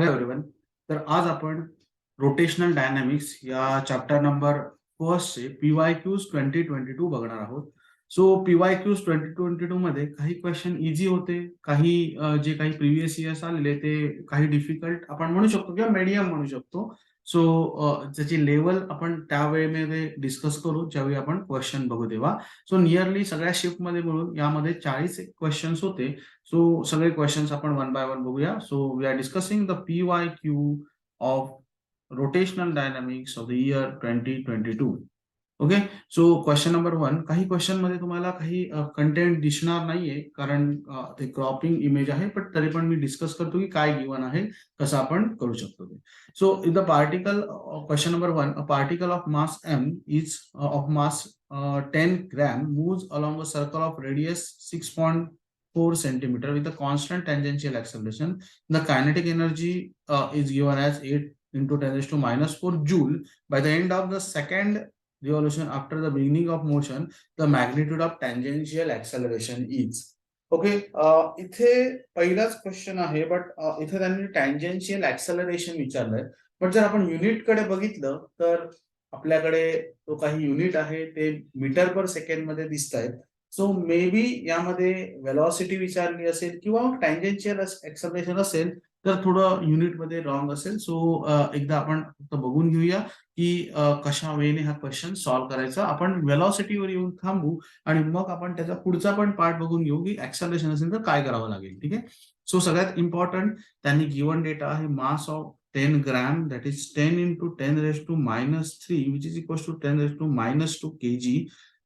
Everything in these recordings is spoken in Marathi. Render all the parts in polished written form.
Hello everyone. तर आज आपण रोटेशनल डायनॅमिक्स या चॅप्टर नंबर फर्स्टचे PYQs 2022 बघणार आहोत. सो PYQs 2022 मध्ये काही क्वेश्चन इझी होते, काही जे काही प्रिव्हियस इयर्स आलेले ते काही डिफिकल्ट आपण म्हणू शकतो किंवा मीडियम म्हणू शकतो. सो त्याची लेवल आपण त्यावेळेमध्ये डिस्कस करू ज्यावेळी आपण क्वेश्चन बघू तेव्हा. सो नियरली सगळ्या शिफ्टमध्ये मिळून यामध्ये 40 क्वेश्चन्स होते. सो सगळे क्वेश्चन्स आपण वन बाय वन बघूया. So we are discussing the PYQ of rotational dynamics of the year 2022. Okay. So question number 1. काही क्वेश्चन मध्ये तुम्हाला काही कंटेंट दिसणार नाहीये कारण ते क्रॉपिंग इमेज आहे, पण तरी पण मी डिस्कस करतो की काय गिवन आहे, कसं आपण करू शकतो ते. So in the particle question number 1, a particle of mass m is of mass 10 gram moves along a circle of radius 6.4 centimeter with a constant tangential acceleration. The kinetic energy is given as 8 into 10 raised to minus 4 joule. By the end of the second revolution after the beginning of motion, the magnitude of tangential acceleration is. Okay. इथे पहिलाच क्वेश्चन आहे, बट इथे त्यांनी टँजेन्शियल ऍक्सलरेशन विचारलंय. पण जर आपण युनिट कडे बघितलं तर आपल्याकडे तो काही युनिट आहे ते मीटर पर सेकंड मध्ये दिसत आहेत. सो मे बी यामध्ये वेलॉसिटी विचारली असेल किंवा टँजेन्शियल ऍक्सलरेशन असेल तर थोडं युनिट मध्ये रॉंग असेल. सो एकदा आपण फक्त बघून घेऊया की कशा वेळेने हा क्वेश्चन सॉल्व्ह करायचा. आपण वेलॉसिटीवर येऊन थांबू आणि मग आपण त्याचा पुढचा पण पार्ट बघून घेऊ की ऍक्सलरेशन असेल तर काय करावं लागेल. ठीक आहे. सो सगळ्यात इम्पॉर्टंट त्यांनी गिवन डेटा आहे mass of 10 gram, that is 10 into 10 raised to minus 3, which is equals to 10 raised to minus 2 kg.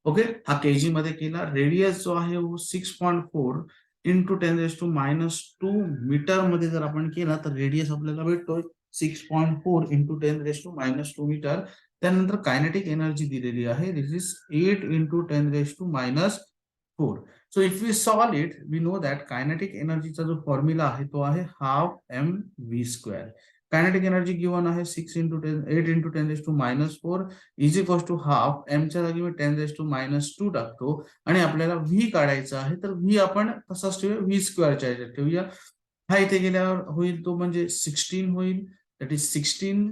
Okay. हा केजी मध्ये केला. रेडियस जो आहे 6.4 into 10 raise to minus 2 metre मध्ये जर आपण केला तर रेडियस आपल्याला भेटतोय 6.4 into 10 raise to minus 2 metre. त्यानंतर कायनेटिक एनर्जी दिलेली आहे, this is 8 into 10 raise to minus 4. So if we solve it we know that kinetic एनर्जीचा जो फॉर्म्युला आहे तो आहे half mv². Kinetic energy given आहे 6 into 10 8 into 10 raise to minus 4 is equal to half. एमच्या जागी मी 10 रेस टू मायनस 2 टाकतो आणि आपल्याला व्ही काढायचा आहे, तर व्ही आपण तसाच ठेवूया, v²च्या याच्यात ठेवूया. हा इथे गेल्यावर होईल तो म्हणजे 16 होईल. दॅट इज 16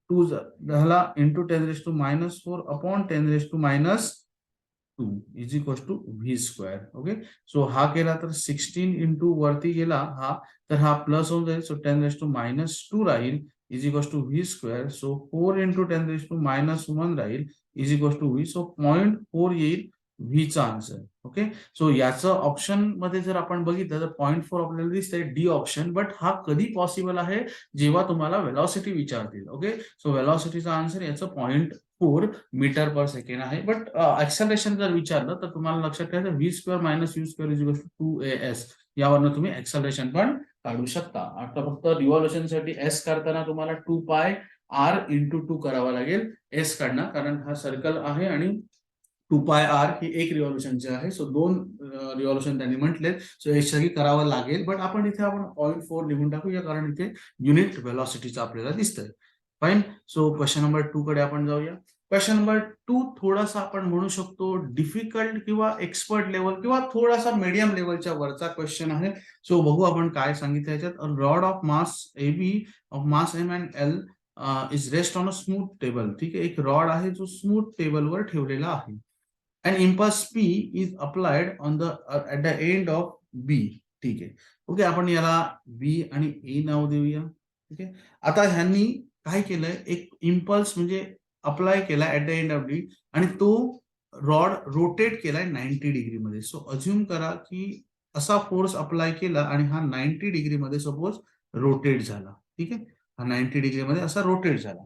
टू झाला into 10 raise to minus 4 upon 10 raise to minus 2 is equal to v². Okay. So हा केला तर 16 इंटू वरती गेला हा, तर हा प्लस होऊन जाईल. सो 10 रेस टू मायनस 2 राहील is equal to v². So 4 into 10 raise to minus 1 राहील is equal to v. So 0.4 येईल व्हीचा आन्सर. ओके. सो याचं ऑप्शन मध्ये जर आपण बघितलं तर 0.4 आपल्याला दिसतंय डी ऑप्शन. बट हा कधी पॉसिबल आहे, जेव्हा तुम्हाला वेलॉसिटी विचारतील. ओके. सो वेलॉसिटीचा आन्सर याचं 0.4 मीटर पर सेकंड आहे. बट ऍक्सलरेशन जर विचारलं तर तुम्हाला लक्षात ठेवायचं v² minus u² is equal to 2as. यावरनं तुम्ही ऍक्सलरेशन पण काढू शकता. आता फक्त रिव्हॉल्युशन साठी एस काढताना तुम्हाला 2πr इंटू 2 करावा लागेल एस काढणं, कारण हा सर्कल आहे आणि 2πr ही एक रिव्हॉल्युशनची आहे. सो 2 रिव्हॉल्युशन त्यांनी म्हटले. सो याच्यासाठी करावं लागेल, बट आपण इथे 0.4 लिहून टाकूया कारण इथे युनिट वेलॉसिटीचं आपल्याला दिसतंय. फाईन. सो क्वेश्चन नंबर 2 कडे आपण जाऊया. क्वेश्चन नंबर 2 थोडासा आपण म्हणू शकतो डिफिकल्ट किंवा एक्सपर्ट लेवल किंवा थोडासा मीडियम लेवलच्या वरचा क्वेश्चन आहे. सो बघू आपण काय सांगितलं याच्यात. Rod of mass AB of mass m and l is rest on a smooth table. ठीक आहे. एक रॉड आहे जो स्मूथ टेबलवर ठेवलेला आहे. An impulse P is applied on the at the end of B. ठीक आहे. ओके. आपण याला B आणि A नाव देऊया. ठीक आहे. आता ह्यांनी काय केलंय, एक इम्पल्स म्हणजे अप्लाय केला ऍट द एंड ऑफ बी आणि तो रॉड रोटेट केलाय 90 डिग्री मध्ये. सो अज्युम करा की असा फोर्स अप्लाय केला आणि हा 90 डिग्री मध्ये सपोज रोटेट झाला. ठीक आहे. हा 90 डिग्री मध्ये असा रोटेट झाला.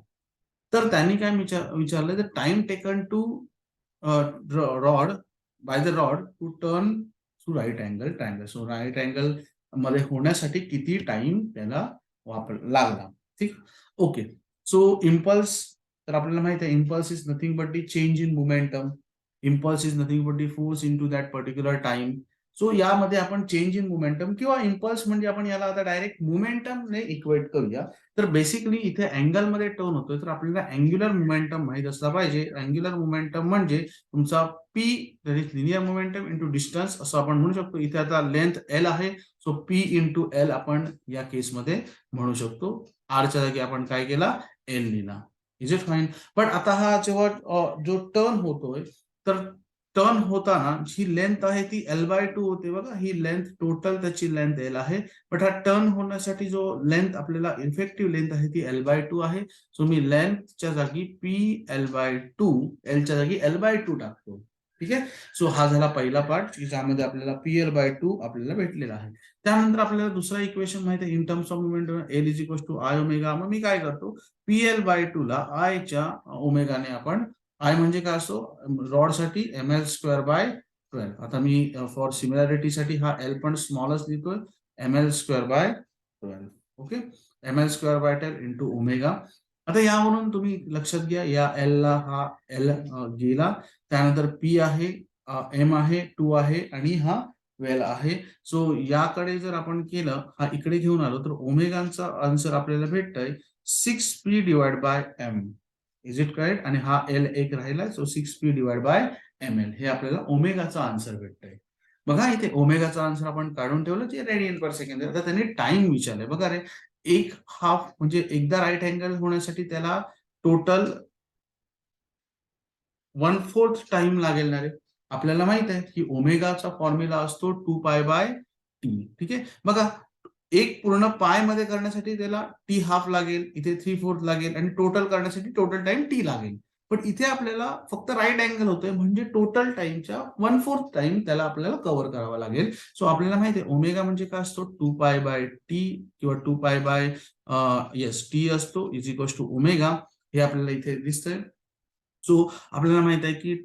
तर त्यांनी काय विचारलं, the time taken to rod by the rod to turn to right angle triangle. So right angle मध्ये होण्यासाठी किती टाइम त्याला लागला. ठीक. ओके. सो इम्पल्स, तर आपल्याला माहिती आहे impulse is nothing but the change in momentum. Impulse is nothing but the force into that particular time. So यामध्ये आपण चेंज इन मोमेंटम किंवा इम्पल्स म्हणजे आपण याला आता डायरेक्ट मोमेंटमने इक्वेट करूया. तर बेसिकली इथे अँगल मध्ये टर्न होतोय, तर आपल्याला अँग्युलर मोमेंटम माहित असला पाहिजे. अँग्युलर मोमेंटम म्हणजे तुमचा P, that is linear momentum into distance असं आपण म्हणू शकतो. इथे आता लेंथ L आहे. सो पी इंटू एल आपण या केसमध्ये म्हणू शकतो. आरच्या जागी आपण काय केला, एल लिहिला. Is it fine? पण आता हा जेव्हा जो टर्न होतोय, तर टर्न होताना जी लेंथ आहे ती L/2 होते बघा. ही लेंथ टोटल त्याची लेंथ एल आहे. बट हा टर्न होण्यासाठी जो लेंथ आपल्याला इफेक्टिव्ह लेंथ आहे ती L/2 आहे. सो मी लेंथच्या जागी PL/2, एलच्या जागी L/2 टाकतो. ठीक आहे. सो हा झाला पहिला पार्ट, ज्यामध्ये आपल्याला PL/2 आपल्याला भेटलेला आहे. त्यानंतर आपल्याला दुसरा इक्वेशन माहिती आहे, in terms of moment L is equal to I omega. मग मी काय करतो, PL/2 ला आयच्या ओमेगाने आपण, आय म्हणजे काय असतो, रॉडसाठी ml²/12. आता मी फॉर सिमिलॅरिटीसाठी हा एल पण स्मॉलच लिहितोय, ml²/12. Okay, ml²/12 into omega. आता यावरून तुम्ही लक्षात घ्या, या एल ला हा एल गेला, त्यानंतर पी आहे, एम आहे, 2 आहे आणि हा 12 आहे. सो याकडे जर आपण केलं, हा इकडे घेऊन आलो, तर ओमेगाचा आन्सर आपल्याला भेटतंय 6p/m. Is it correct? आणि हा एल एक राहिला, सो 6p/ml हे आपल्याला ओमेगाचा आन्सर भेटतंय. बघा इथे ओमेगाचा आन्सर आपण काढून ठेवलं, जे रेडियन पर सेकंड. आता त्यांनी टाइम विचारलंय बघा रे, एक हाफ म्हणजे एकदा राईट अँगल होण्यासाठी त्याला टोटल 1/4 टाइम लागेल ना रे. आपल्याला माहित आहे की ओमेगाचा फॉर्म्युला असतो 2π/t. ठीक आहे. बघा, एक पूर्ण पाय मध्ये करण्यासाठी त्याला टी हाफ लागेल, इथे 3/4 लागेल आणि टोटल करण्यासाठी टोटल टाइम टी लागेल. पण इथे आपल्याला फक्त राईट अँगल होतोय, म्हणजे टोटल टाइमच्या 1/4 टाइम त्याला आपल्याला कव्हर करावा लागेल. सो आपल्याला माहिती आहे ओमेगा म्हणजे काय असतो, 2π/t किंवा 2π/टी असतो, इज इक्वल टू ओमेगा. हे आपल्याला इथे दिसतंय. सो आपल्याला माहित आहे की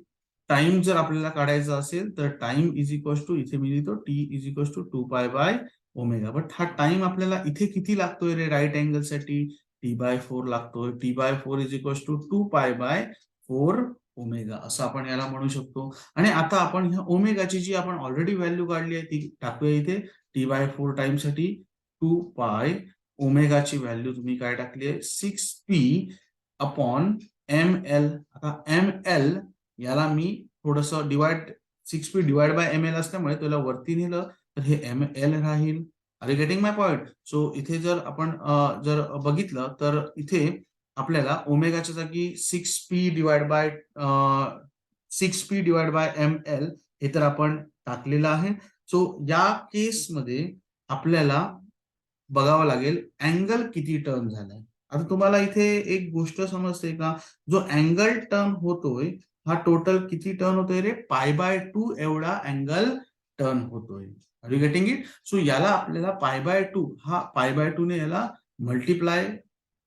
टाइम जर आपल्याला काढायचा असेल, तर टाइम इज इक्वल टू, इथे मी लिहितो टी इज इक्वल टू 2π/ओमेगा. बट हा टाइम आपल्याला इथे किती लागतोय रे राईट अँगल साठी, T/4 लागतोय. T/4 is equal to 2π/4 omega, असं आपण याला म्हणू शकतो. आणि आता आपण ह्या ओमेगाची जी आपण ऑलरेडी व्हॅल्यू काढली आहे ती टाकूया इथे. T/4 टाइम साठी 2π, ओमेगाची व्हॅल्यू तुम्ही काय टाकली आहे, 6p/ml. आता ml याला मी थोडस डिवाइड, 6p/ml असल्यामुळे त्याला वरती नेलं तर हे ml राहील. Are you getting my point? So इथे जर आपण जर बघितलं, तर इथे आपल्याला ओमेगाच्या जागी 6p/ml हे तर आपण टाकलेलं आहे. सो या केसमध्ये आपल्याला बघावं लागेल अँगल किती टर्न झालाय. आता तुम्हाला इथे एक गोष्ट समजते का, जो अँगल टर्न होतोय हा टोटल किती टर्न होतोय रे, π/2 एवढा अँगल टर्न होतोय. Are you getting it? So याला आपल्याला π/2, हा π/2 ने याला मल्टिप्लाय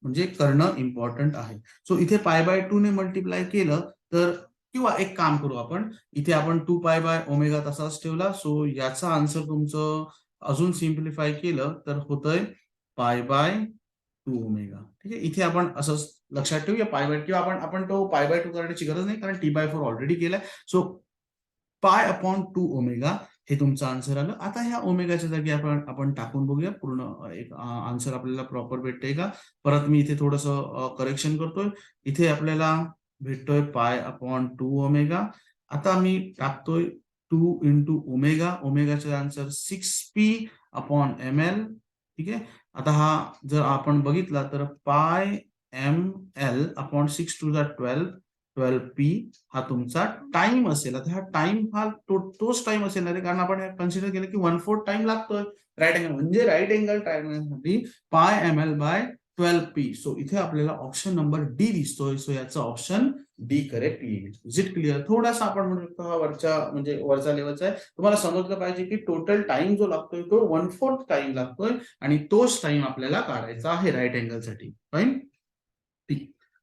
म्हणजे करणं इम्पॉर्टंट आहे. सो इथे π/2 ने मल्टिप्लाय केलं तर, किंवा एक काम करू आपण, इथे आपण 2π/ओमेगा तसाच ठेवला. सो याचा आन्सर तुमचं अजून सिम्प्लिफाय केलं तर होतंय π/2 ओमेगा. ठीक आहे. इथे आपण असंच लक्षात ठेवूया π/2, किंवा आपण तो π/2 करण्याची गरज नाही, कारण T/4 ऑलरेडी केलाय. सो π/2 ओमेगा हे तुमचं आन्सर आलं. आता ह्या ओमेगाच्या जागी आपण टाकून बघूया, पूर्ण एक आन्सर आपल्याला प्रॉपर भेटतंय का. परत मी इथे थोडस करेक्शन करतोय. इथे आपल्याला भेटतोय π/2 ओमेगा. आता मी टाकतोय 2 इंटू ओमेगा. ओमेगाचे answer 6p/ml. ठीक आहे. आता हा जर आपण बघितला तर πml/6 12p हा तुमचा टाइम असेल. आता हा टाइम हा तोच टाइम असेल ना रे, कारण आपण कन्सिडर केलं की 1/4 टाइम लागतोय राईट अँगल, म्हणजे राईट अँगल टाइमसाठी πml/12p. सो इथे आपल्याला ऑप्शन नंबर डी दिसतोय. सो याचा ऑप्शन डी करेक्ट येईल. Is it clear? थोडासा आपण म्हणू शकतो हा वरचा लेवलचा आहे. तुम्हाला समजलं पाहिजे की टोटल टाइम जो लागतोय तो 1/4 टाइम लागतोय, आणि तोच टाइम आपल्याला काढायचा आहे राईट अँगल साठी. Fine.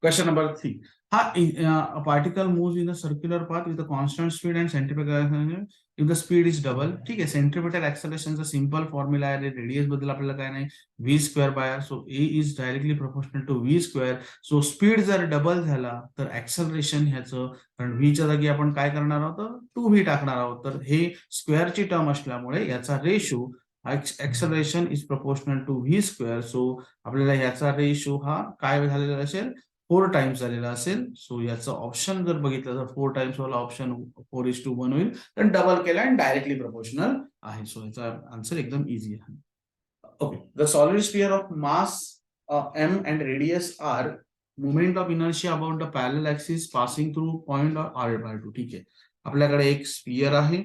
Question number 3. A particle moves in a circular path with a constant speed and centripetal acceleration if the speed is double. ठीक आहे. सेंट्रिपेटल ऍक्सलेरेशनचा सिंपल फॉर्म्युला आहे. रेडियस बद्दल आपल्याला काय नाही, v²/r. So a is directly proportional to v². So speed जर डबल झाला तर ऍक्सलरेशन ह्याचं, कारण व्हीच्या जागी आपण काय करणार आहोत, 2v टाकणार आहोत, तर हे स्क्वेअरची टर्म असल्यामुळे याचा ratio acceleration is proportional to v². So आपल्याला याचा रेशो हा काय झालेला असेल, 4 टाइम्स झालेला असेल. सो याचं ऑप्शन जर बघितलं तर 4 टाइम्स वाला ऑप्शन 4:1 होईल. तर डबल केला आणि डायरेक्टली प्रोपोर्शनल आहे. सो याचा आन्सर एकदम इझी आहे. Okay. The solid sphere of mass m and radius r, moment of inertia about the parallel axis passing through point or r/2. ठीक आहे. आपल्याकडे एक स्पियर आहे,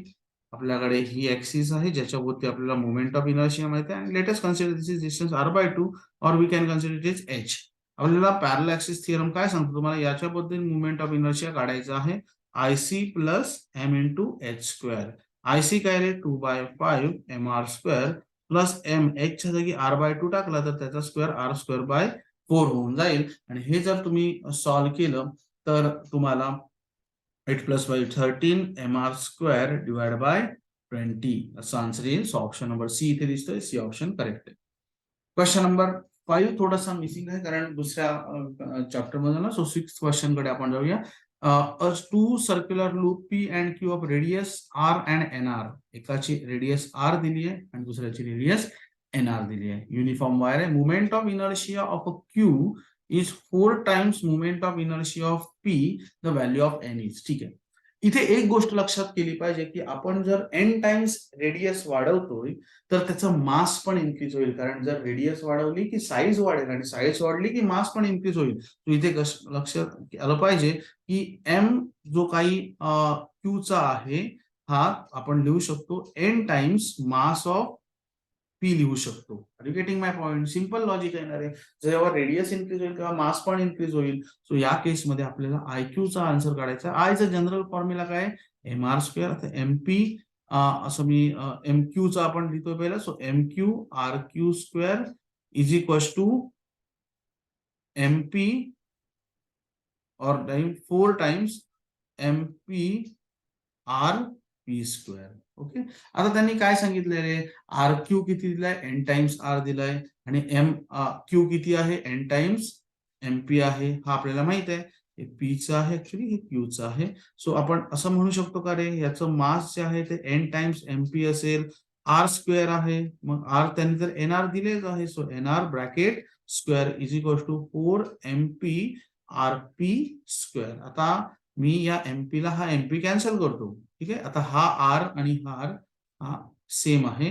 आपल्याकडे ही ऍक्सिस आहे ज्याच्यावरती आपल्याला मोमेंट ऑफ इनर्शिया माहिती आहे. Let us consider this is distance r/2 और we can consider it is h. आपल्याला पॅरलल ऍक्सिस थिअरम काय सांगतो तुम्हाला याच्याबद्दल मोमेंट ऑफ इनर्शिया काढायचा आहे IC plus m into h square. IC काय रे 2/5 mr² प्लस m h च्या जागी r/2 टाकला तर त्याचा स्क्वेअर r²/4 होऊन जाईल. आणि हे जर तुम्ही सॉल्व्ह केलं तर तुम्हाला 8 + 5 13 mr² डिवाइड बाय 20 असं आन्सर येईल. सो ऑप्शन नंबर सी इथे दिसतोय. सी ऑप्शन करेक्ट आहे. क्वेश्चन नंबर 5 थोडासा मिसिंग आहे कारण दुसऱ्या चॅप्टर मध्ये ना. सो 6th क्वेश्चन कडे आपण जाऊया. Two circular loop P and Q of radius R and NR. एकाची रेडियस R दिली आहे आणि दुसऱ्याची रेडियस NR दिली आहे. युनिफॉर्म वायर आहे. Moment of inertia of a Q is 4 times moment of inertia of P, the value of N is. ठीक आहे. इथे एक गोष्ट लक्षात केली पाहिजे की आपण जर N टाइम्स रेडियस वाढवतोय तर त्याचं मास पण इन्क्रीज होईल. कारण जर रेडियस वाढवली की साईज वाढेल आणि साईज वाढली की मास पण इन्क्रीज होईल. तो इथे लक्षात आलं पाहिजे की एम जो काही क्यूचा आहे हा आपण लिहू शकतो N times mass of P लिहू शकतो. Are you getting my point? Simple logic येणार आहे. जेव्हा रेडियस इन्क्रीज होईल तेव्हा मास पण इन्क्रीज होईल. सो या केसमध्ये आपल्याला IQ चा आन्सर काढायचा. आय चा जनरल फॉर्म्युला काय mr². आता MP असं मी MQ चा आपण लिहितोय पहिला. So MQ RQ² is equals to MP और 4 टाइम्स MP RP². ओके. आता त्यांनी काय सांगितलंय रे RQ किती दिलाय N टाइम्स R दिलाय आणि Q किती आहे N टाइम्स MP आहे. हा आपल्याला माहित आहे. हे P चं आहे ऍक्च्युली, हे Q चं आहे. सो आपण असं म्हणू शकतो का रे याचं मास जे आहे ते N टाइम्स MP असेल. R² आहे. मग R त्यांनी तर NR दिलेच आहे. So NR bracket square is equal to 4 MP RP². आता मी या MP ला हा MP कॅन्सल करतो. ठीक आहे. आता हा R आणि हा सेम आहे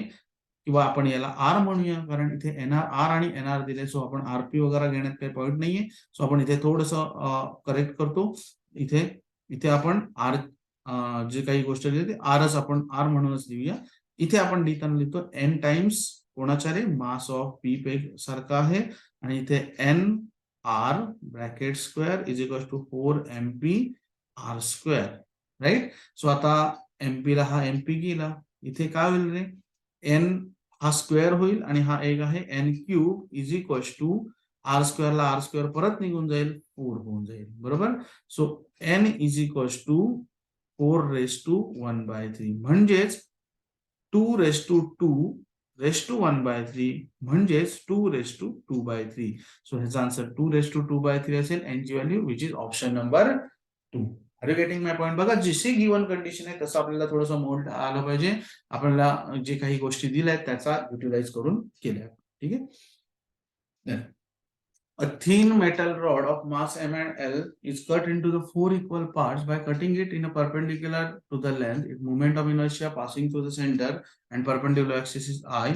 किंवा आपण याला R म्हणूया कारण इथे R आणि NR दिले. सो आपण RP वगैरे घेण्यात काही पॉईंट नाहीये. सो आपण इथे थोडंसं करेक्ट करतो. इथे आपण R जे काही गोष्ट लिहिली ते Rच आपण R म्हणूनच लिहूया. इथे आपण लिहिताना लिहितो N टाइम्स कोणाच्या रे मास ऑफ P सारखा आहे आणि इथे NR bracket square is equal to 4 MP R². Right. So आता MP ला हा MP गेला. इथे काय होईल रे N हा स्क्वेअर होईल आणि हा एक आहे N³ is equal to R² ला R² परत निघून जाईल 4 होऊन जाईल. बरोबर. So N is equal to 4⁻⁴ म्हणजेच 2⁻²⁻⁴ म्हणजेच 2⁻²⁵. सो ह्याचा आन्सर 2⁻² असेल. N ची value which is option number 2. Are you getting my point? बघा जशी गिवन कंडिशन आहे तसं आपल्याला थोडंसं मोड आलं पाहिजे. आपल्याला जे काही गोष्टी दिल्या आहेत त्याचा युटिलाइज करून केल्या. ठीक आहे. A thin metal rod of mass m and L is cut into the 4 equal parts. By cutting it in a perpendicular to the length, its moment of inertia passing through the center and perpendicular axis is I.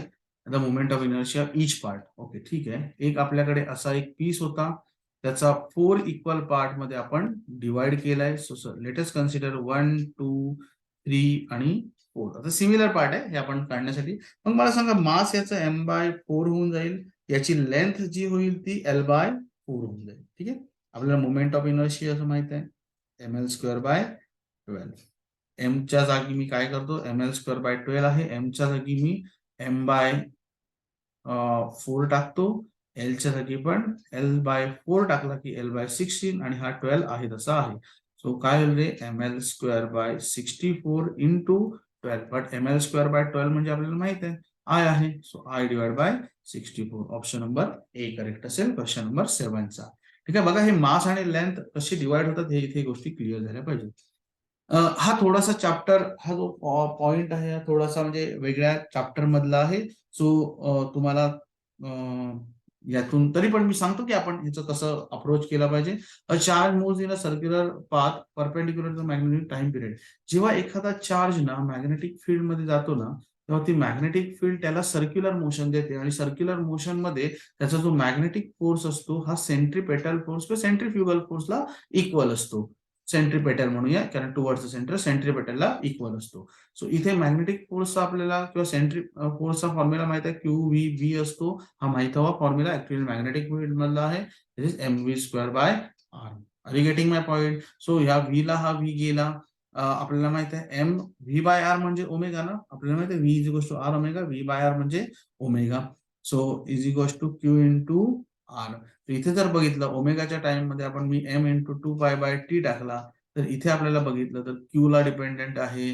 The moment of inertia of each part. Okay, ठीक आहे. एक आपल्याकडे असा एक पीस होता त्याचा 4 इक्वल पार्ट मध्ये आपण डिवाइड केलाय. सो लेट अस कन्सिडर 1 2 3 आणि 4. आता सिमिलर पार्ट आहे हे आपण काढण्यासाठी. मग मला सांगा मास याचा m/4 होऊन जाईल. याची लेंथ जी होईल ती L/4 होऊन जाईल. ठीक आहे. आपल्याला मोमेंट ऑफ इनर्शिया असं माहित आहे mL²/12. m च्या जागी मी काय करतो mL²/12 आहे. m च्या जागी मी m/4 टाकतो. L च्या जागी पण L/4 टाकला की L/16 आणि हा 12 आहे तसा आहे. सो काय होईल रे mL²/64 इंटू 12. बट mL²/12 म्हणजे आपल्याला माहित आहे I आहे. So I divide bye 64. Option number A correct असेल क्वेश्चन नंबर 7 चा. ठीक आहे. बघा हे मास आणि लेंथ कशी डिवाइड होतात हे इथे गोष्टी क्लिअर झाल्या पाहिजे. हा थोडासा चॅप्टर हा जो पॉइंट आहे हा थोडासा म्हणजे वेगळ्या चॅप्टर मधला आहे. सो तुम्हाला यातून तरी पण मी सांगतो की आपण ह्याचं कसं अप्रोच केला पाहिजे. A charge moves in a circular path perpendicular to magnetic time period. जेव्हा एखादा चार्ज ना मॅग्नेटिक फील्ड मध्ये जातो ना, तेव्हा ती मॅग्नेटिक फील्ड त्याला सर्क्युलर मोशन देते आणि सर्क्युलर मोशन मध्ये त्याचा जो मॅग्नेटिक फोर्स असतो हा सेंट्रीपेटल फोर्स किंवा सेंट्रीफ्युगल फोर्सला इक्वल असतो. सेंट्रीपेटल म्हणूया, कारण टुवर्ड्स द सेंटर सेंट्रीपेटलला इक्वल असतो. सो इथे मॅग्नेटिक फोर्सचा आपल्याला किंवा सेंट्री फोर्सचा फॉर्म्युला माहित आहे, क्यू व्ही व्ही असतो. हा माहित हवा फॉर्म्युला ऍक्च्युअली मॅग्नेटिक फील्ड मधला आहे. This is M V square by R. Are you getting my point? So ह्या व्ही ला हा व्ही गेला. आपल्याला माहित आहे एम व्ही बाय आर म्हणजे ओमेगा ना. आपल्याला माहित आहे V is equal to R omega. V by R म्हणजे omega. So is equal to Q into R. इथे जर बघितलं ओमेगाच्या टाइम मध्ये आपण मी M into 2 pi by T टाकला, तर इथे आपल्याला बघितलं तर क्यू ला डिपेंडेंट आहे,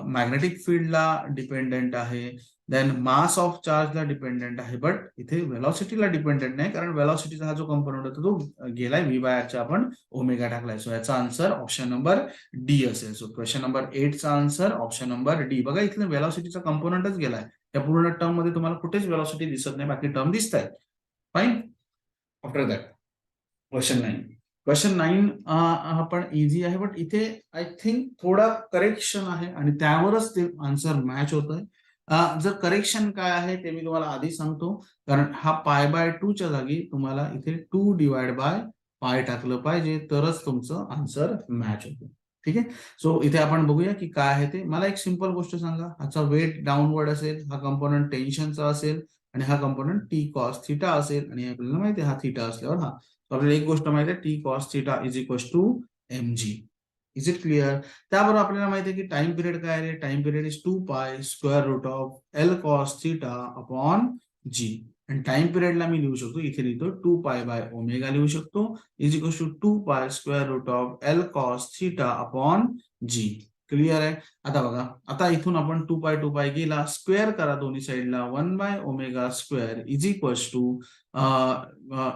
मॅग्नेटिक फील्डला डिपेंडेंट आहे, देन मास ऑफ चार्जला डिपेंडेंट आहे, बट इथे वेलॉसिटीला डिपेंडेंट नाही, कारण वेलॉसिटीचा हा जो कंपोनंट होता तो गेलाय व्ही बाय आरच्या आपण ओमेगा टाकलाय. सो याचा आन्सर ऑप्शन नंबर डी असेल. सो क्वेश्चन नंबर 8चा आन्सर ऑप्शन नंबर डी. बघा इथलं वेलॉसिटीचा कंपोनंटच गेलाय. या पूर्ण टर्म मध्ये तुम्हाला कुठेच वेलॉसिटी दिसत नाही, बाकी टर्म दिसत आहेत. Fine. After that question 9. Question 9 पण इझी आहे, बट इथे आय थिंक थोडा करेक्शन आहे आणि त्यावरच ते आन्सर मॅच होत आहे. जर करेक्शन काय आहे ते मी तुम्हाला आधी सांगतो, कारण हा π/2 च्या जागी तुम्हाला इथे 2 डिवाइड बाय पाय टाकलं पाहिजे, तरच तुमचं आन्सर मॅच होतं. ठीक आहे. सो इथे आपण बघूया की काय आहे ते. मला एक सिंपल गोष्ट सांगा, ह्याचा वेट डाऊनवर्ड असेल, हा कंपोनंट टेन्शनचा असेल आणि हा कंपोनंट टी कॉस थिटा असेल, आणि आपल्याला माहिती आहे हा थिटा असल्यावर हा. आपल्याला एक गोष्ट माहिती आहे, T cos theta is equal to M G. Is it clear? त्याबरोबर आपल्याला माहिती आहे की टाइम पिरियड काय आहे. Time period is 2 pi square root of L cos theta upon G. आणि टाइम पिरियडला मी लिहू शकतो, इथे लिहितो 2 पाय बाय ओमेगा लिहू शकतो, is equal to 2 pi square root of L cos theta upon G. Clear आहे? आता बघा, आता इथून आपण 2 पाय गेला, स्क्वेअर करा दोन्ही साईडला, 1 by omega square is equal to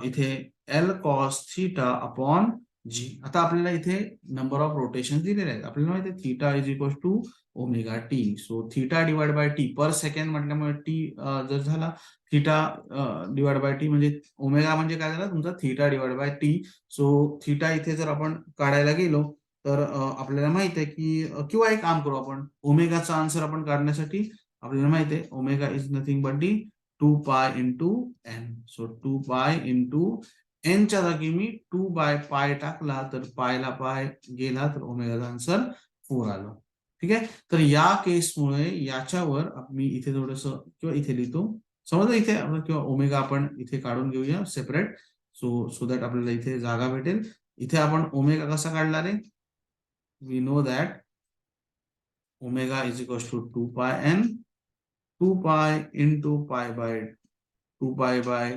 इथे L cos theta upon G. आता आपल्याला इथे नंबर ऑफ रोटेशन दिलेले आहेत. आपल्याला माहिती आहे theta is equal to omega T. So theta divide by T per second म्हटल्यामुळे टी जर झाला, थिटा डिवाइड बाय टी म्हणजे ओमेगा म्हणजे काय झाला तुमचा theta divide by T. So theta इथे जर आपण काढायला गेलो तर आपल्याला माहित आहे की किंवा एक काम करू आपण, ओमेगाचा आन्सर आपण काढण्यासाठी आपल्याला माहित आहे omega is nothing but D 2 pi into N. So 2 pi into एनच्या जागी मी 2 बाय पाय टाकला, तर पायला पाय गेला, तर ओमेगाचा आन्सर 4 आलं. ठीक आहे. तर या केसमुळे याच्यावर मी इथे थोडस किंवा इथे लिहितो, समजा इथे किंवा ओमेगा आपण इथे काढून घेऊया सेपरेट, सो दॅट आपल्याला इथे जागा भेटेल. इथे आपण ओमेगा कसा काढला रे? We know that omega is equal to 2 pi N, 2 pi into pi by 2 pi bye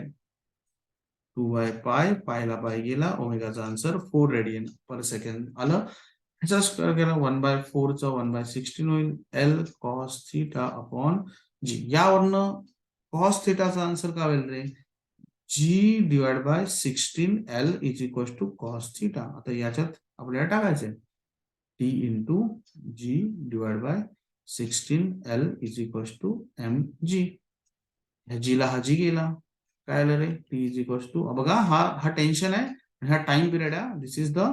2 bye पाय, पायला पाय गेला, ओमेगाचा आन्सर 4 रेडियन पर सेकंड आलं. ह्याचा स्क्वेअर केला 1/4 चा 1/16 होईल, L cos theta upon G. यावरनं कॉस थिटाचा आन्सर काय होईल रे? G divide by 16 L is equal to cos theta. आता याच्यात आपल्याला टाकायचंय T into G divide by 16 L is equal to M G. जीला हा जी गेला, काय आलं रे? टी इज इक्वल टू, बघा हा हा टेन्शन आहे आणि हा टाइम पिरियड आहे. This is the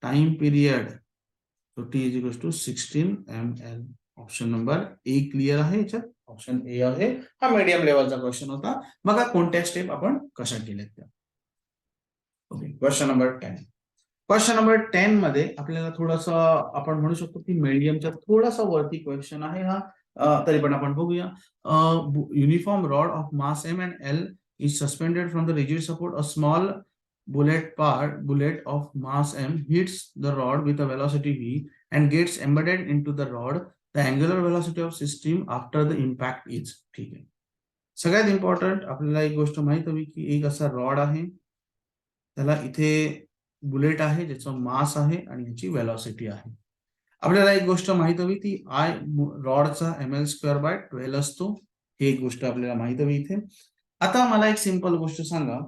time period. So T is equal to 16 M L. Option number A clear आहे याच्यात. ऑप्शन ए आहे. हा मीडियम लेवलचा क्वेश्चन होता. बघा कोणत्या स्टेप आपण कशा केल्यात त्या. Okay. Question number 10. Question number 10 मध्ये आपल्याला थोडंसं आपण म्हणू शकतो की मीडियमच्या थोडासा वरती क्वेश्चन आहे हा. तरी पण आपण बघूया. Uniform rod of mass M and L is suspended from the rigid support. A small bullet of mass m hits the rod with a velocity v and gets embedded into the rod. The angular velocity of system after the impact is. ठीक आहे. सगळ्यात इम्पॉर्टंट आपल्याला एक गोष्ट माहित हवी की एक असा रॉड आहे, त्याला इथे बुलेट आहे, ज्याचं मास आहे आणि याची वेलॉसिटी आहे. आपल्याला एक गोष्ट माहित हवी, ती आय रॉडचा ml स्क्वेअर बाय 12 असतो. ही एक गोष्ट आपल्याला माहित हवी इथे. आता मला एक सिंपल गोष्ट सांगा,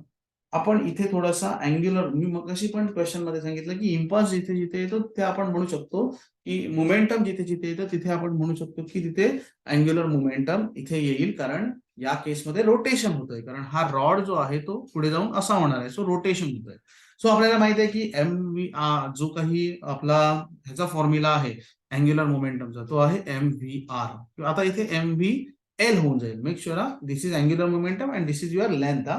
आपण इथे थोडासा अँग्युलर, मी मगाशी पण क्वेश्चन मध्ये सांगितलं की इम्पल्स जिथे जिथे येतो ते आपण म्हणू शकतो की मोमेंटम जिथे जिथे येतं तिथे आपण म्हणू शकतो की तिथे अँग्युलर मोमेंटम इथे येईल, कारण या केसमध्ये रोटेशन होतंय, कारण हा रॉड जो आहे तो पुढे जाऊन असा होणार आहे, सो रोटेशन होतंय. सो आपल्याला माहिती आहे की जो काही आपला ह्याचा फॉर्म्युला आहे अँग्युलर मोमेंटमचा, तो आहे MVR. आता इथे MVL होऊन जाईल. Make sure this is angular momentum and this is your length.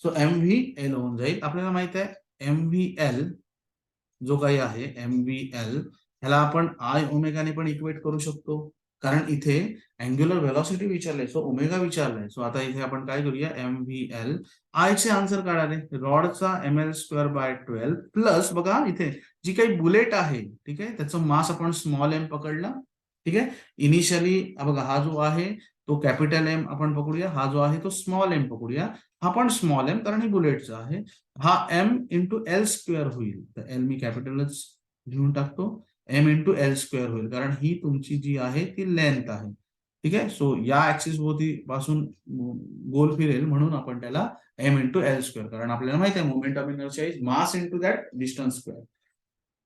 So MVL होऊन जाईल. आपल्याला माहित आहे MVL जो काही आहे MVL ह्याला आपण आय ओमेगाने पण इक्वेट करू शकतो, कारण इथे अँग्युलर व्हेलॉसिटी विचारलंय, सो ओमेगा विचारलंय. सो आता इथे आपण काय करूया, MVL आय चे आन्सर काढाले, रॉडचा ml²/12 प्लस बघा इथे जी काही बुलेट आहे, ठीक आहे, त्याचं मास आपण स्मॉल एम पकडला. ठीक आहे, इनिशियली बघा हा जो आहे तो कॅपिटल एम आपण पकडूया, हा जो आहे तो स्मॉल एम पकडूया. हा पण स्मॉल एम कारण ही बुलेटचा आहे. हा m इंटू L² होईल, तर एल मी कॅपिटलच घेऊन टाकतो. m इंटू L² होईल, कारण ही तुमची जी आहे ती लेंथ आहे. ठीक आहे, सो या ऍक्सिस भोवती पासून गोल फिरेल म्हणून आपण त्याला m इंटू L², कारण आपल्याला माहिती आहे moment of inertia is mass into that distance square.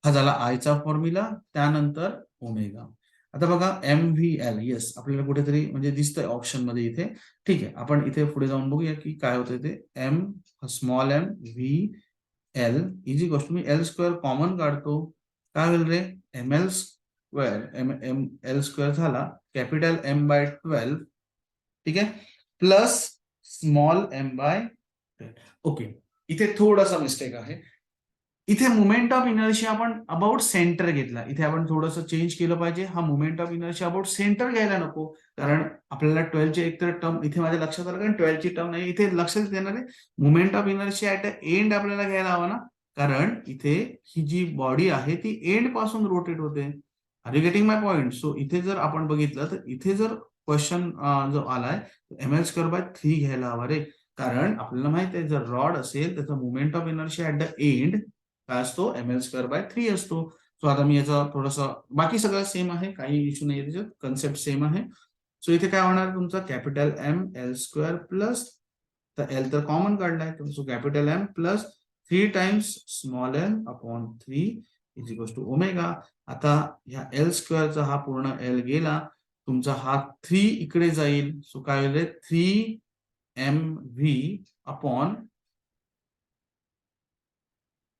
हा झाला आयचा फॉर्म्युला. त्यानंतर ओमेगा. आता बघा MVL, येस आपल्याला कुठेतरी म्हणजे दिसतंय ऑप्शन मध्ये इथे. ठीक आहे, आपण इथे पुढे जाऊन बघूया की काय होतंय ते. m small m VL is equal to, मी L² कॉमन काढतो, काय होईल रे, ML² झाला कॅपिटल M/12. ठीक आहे, प्लस स्मॉल m/10. ओके, इथे थोडासा मिस्टेक आहे. इथे मोमेंट ऑफ इनर्शिया आपण अबाउट सेंटर घेतला, इथे आपण थोडंसं चेंज केलं पाहिजे. हा moment of inertia about centre घ्यायला नको, कारण आपल्याला 12चे एकतर टर्म इथे माझ्या लक्षात आलं, कारण 12ची टर्म नाही इथे लक्षात येणार आहे. Moment of inertia at end आपल्याला घ्यायला हवा ना, कारण इथे ही जी बॉडी आहे ती एंड पासून रोटेट होते. Are you getting my point? So इथे जर आपण बघितलं तर इथे जर क्वेश्चन जो आलाय ml²/3 घ्यायला हवा रे, कारण आपल्याला माहित आहे जर रॉड असेल त्याचा moment of inertia at the end काय असतो, ml²/3 असतो. सो आता मी याचा थोडासा, बाकी सगळं सेम आहे, काही इश्यू नाही त्याच्यात, कन्सेप्ट सेम आहे. सो इथे काय होणार तुमचा कॅपिटल M L² प्लस, तर एल तर कॉमन काढलाय, so capital M plus 3 times small m upon 3 is equal to omega. आता ह्या L² हा पूर्ण L गेला, तुमचा हा 3 इकडे जाईल, सो काय होईल 3mv अपॉन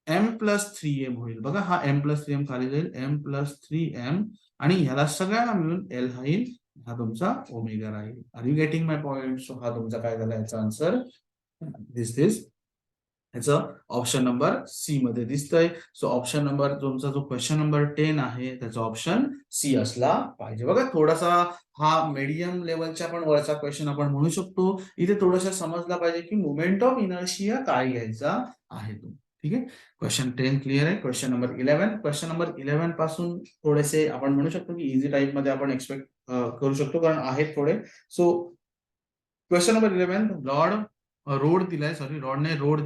m+3m होईल. बघा हा m+3m खाली जाईल, m+3m आणि ह्याला सगळ्यांना मिळून L हा येईल, हा तुमचा ओमेगा राहील. Are you getting my point? So हा तुमचा काय झाला याचा आन्सर, दिस इज ह्याचं ऑप्शन नंबर सी मध्ये दिसतंय. सो ऑप्शन नंबर तुमचा जो क्वेश्चन नंबर 10 आहे त्याचा ऑप्शन सी असला पाहिजे. बघा थोडासा हा मीडियम लेवलच्या पण वरचा क्वेश्चन आपण म्हणू शकतो. इथे थोडासा समजला पाहिजे की मोमेंट ऑफ इनर्शिया काय घ्यायचा आहे तो. ठीक आहे, क्वेश्चन 10 क्लिअर आहे. Question number 11. क्वेश्चन नंबर 11 पासून थोडेसे आपण म्हणू शकतो की इझी टाईप मध्ये आपण एक्सपेक्ट करू शकतो, कारण आहेत थोडे. सो क्वेश्चन नंबर 11, रोड दिलाय, सॉरी रॉड नाही, रोड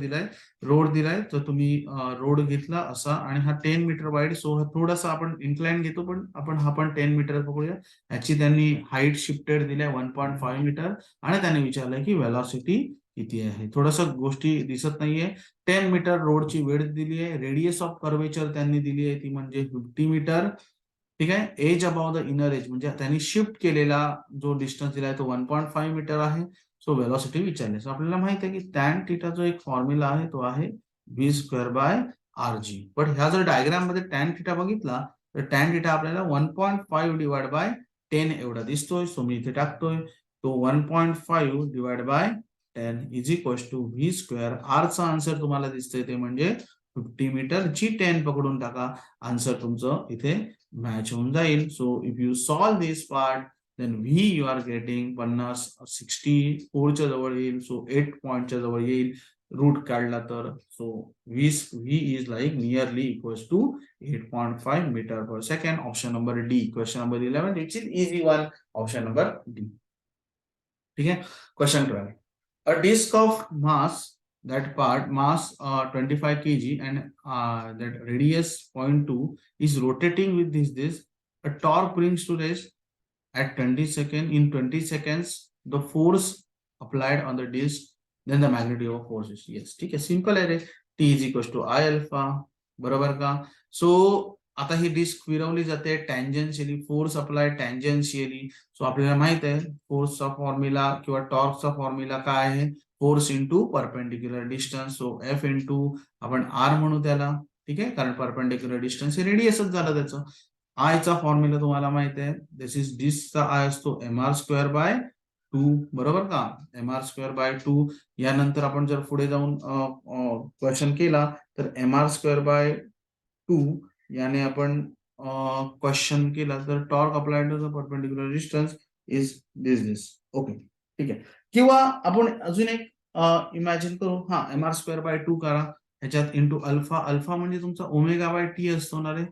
दिलाय, तर तुम्ही रोड घेतला असा आणि हा 10 मीटर वाईड. सो थोडासा आपण इन्क्लाइन घेतो, पण आपण हा पण 10 मीटर पकडूया. याची त्यांनी हाईट शिफ्टेड दिली आहे 1.5 मीटर आणि त्यांनी विचारलंय की वेलॉसिटी किती आहे. थोडंसं गोष्टी दिसत नाहीये. 10 मीटर रोडची वेळ दिली आहे, रेडियस ऑफ कर्वेचर त्यांनी दिली आहे ती म्हणजे 50 मीटर. ठीक आहे, edge about the inner edge म्हणजे त्यांनी शिफ्ट केलेला जो डिस्टन्स दिलाय तो 1.5 मीटर आहे. सो वेलॉसिटी विचारली. सो आपल्याला माहित आहे की टॅन थिटा जो एक फॉर्म्युला आहे तो आहे v²/rg. पण ह्या जर डायग्राम मध्ये टॅन थिटा बघितला तर टॅन थिटा आपल्याला 1.5 डिवाइड बाय 10 एवढा दिसतोय. सो मी इथे टाकतोय तो 1.5 divide by 10 is equal to v². r चा आन्सर तुम्हाला दिसतोय ते म्हणजे 50 मीटर. जी 10 पकडून टाका, आन्सर तुमचं इथे मॅच होऊन जाईल. So if you solve this part then v you are getting 50 64 च्या जवळ येईल. सो 8 पॉइंटच्या जवळ येईल रूट काढला तर. So v is like nearly equals to 8.5 metre per second. Option number D. Question number 11 it's is easy one, option number D. ठीक है, question 12. A disc of mass, that part mass 25 kg and that radius 0.2 is rotating with this. A torque brings to rest at 20 seconds the force applied on the disc, then the magnitude of force is. Yes, ठीक है, सिंपल है रे. T is equals to I alpha, बरोबर का? सो आता ही डिस्क फिरवली जाते टँजन्शियली, फोर्स अप्लाय टँजन्शियली. सो आपल्याला माहित आहे फोर्सचा फॉर्म्युला किंवा टॉर्कचा फॉर्म्युला काय आहे, force into perpendicular distance. So F into आपण आर म्हणू त्याला, ठीक आहे, कारण परपेंडिक्युलर डिस्टन्स हे रेडियसच झालं त्याचं. आयचा फॉर्म्युला तुम्हाला माहित आहे, दिस इज डिस्कचा आय असतो mr²/2, बरोबर का, mr²/2. यानंतर आपण जर पुढे जाऊन क्वेश्चन केला तर mr²/2 याने आपण क्वेश्चन केला तर torque applied to the perpendicular distance is this. Okay, ठीक आहे. किंवा आपण अजून एक इमॅजिन करू, हा mr²/2 करा, ह्याच्यात इंटू अल्फा. अल्फा म्हणजे तुमचा ω/t असतो ना रे,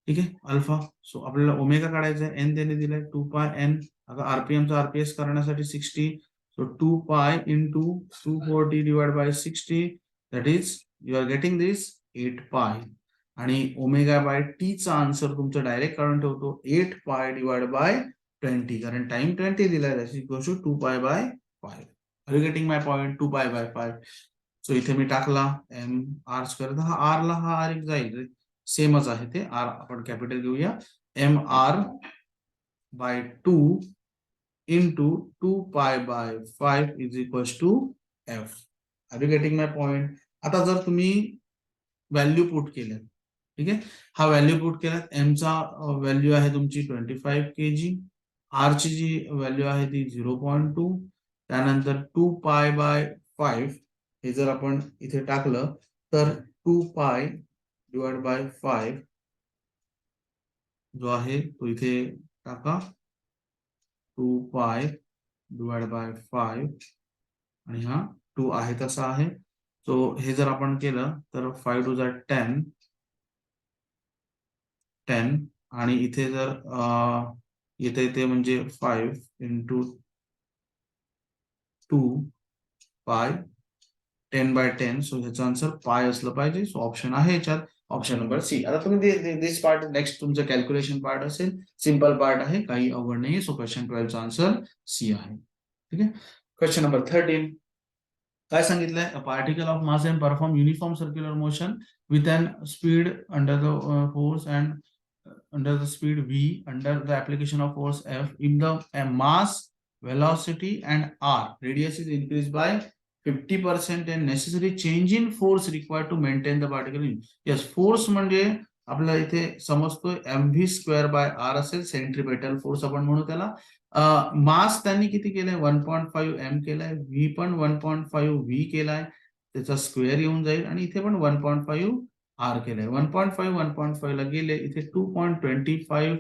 ठीक आहे, अल्फा. सो आपल्याला ओमेगा काढायचा आहे, एन त्याने दिलाय 2πn. आता आरपीएमचा आरपीएस करण्यासाठी 60. So 2π into 240 divide by 60, that is you are getting this 8π. आणि ω/t चा आन्सर तुमचा डायरेक्ट काढून ठेवतो 8π डिवाइड बाय 20, कारण टाइम 20 दिलाय, that is 2π/5. Are you getting my point, 2π/5. So इथे मी टाकला mr², हा आर ला हा आर एक जाईल, सेमच आहे ते. आर आपण कॅपिटल घेऊया, mr/2 into 2π/5 is equals to F. Are you getting my point. आता जर तुम्ही व्हॅल्यू पुट केल्या, ठीक आहे, हा व्हॅल्यू पुट केला, एमचा व्हॅल्यू आहे तुमची 25 kg, आर ची जी व्हॅल्यू आहे ती 0.2, त्यानंतर 2π/5 हे जर आपण इथे टाकलं तर 2π डिवाइड बाय 5 जो आहे तो इथे टाका, 2π डिवाइड बाय 5 आणि हा 2 आहे तसा आहे. सो हे जर आपण केलं तर 5 2 जा 10 आणि इथे जर येते येते म्हणजे 5 इंटू 2π 10/10. सो ह्याचा आन्सर पाय असलं पाहिजे. सो ऑप्शन आहे याच्यात, ऑप्शन नंबर सी. आता तुम्ही दिस पार्ट नेक्स्ट तुमचं कॅल्क्युलेशन पार्ट असेल, सिंपल पार्ट आहे, काही अवघड नाही. सो क्वेश्चन 12 चा आन्सर सी आहे, ठीक आहे. क्वेश्चन नंबर 13 काय सांगितलंय, a particle of mass M perform uniform circular motion with an speed under the force and under the speed v under the application of force f if the mass, velocity and r radius is increased by 50% and necessary change in force required to maintain the particle in. Yes, force म्हणजे आपल्याला इथे समजतोय mv²/r असेल, सेंट्रिपेटल फोर्स आपण म्हणू त्याला. मास त्यांनी किती केलंय, 1.5 m केलाय, व्ही पण 1.5 व्ही केलाय, त्याचा स्क्वेअर येऊन जाईल, आणि इथे पण 1.5 आर केलंय. 1.5 ला गेले, इथे 2.25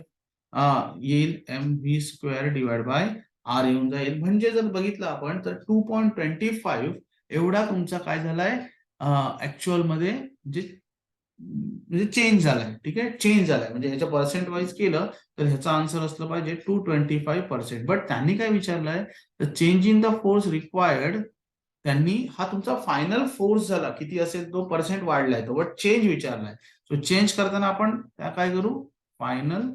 येईल, mv² डिवाइड बाय आर येऊन जाईल. म्हणजे जर बघितलं आपण तर 2.25 एवढा तुमचा काय झालाय ऍक्च्युअल मध्ये, म्हणजे चेंज झालाय, ठीक आहे, चेंज झालाय. म्हणजे ह्याच्या पर्सेंट वाईज केलं तर ह्याचा आन्सर असलं पाहिजे 225%. बट त्यांनी काय विचारलंय, the change in the force required, त्यांनी हा तुमचा फायनल फोर्स झाला किती असेल तो पर्सेंट वाढलाय तो, बट चेंज विचारलाय. सो चेंज करताना आपण त्या काय करू, फायनल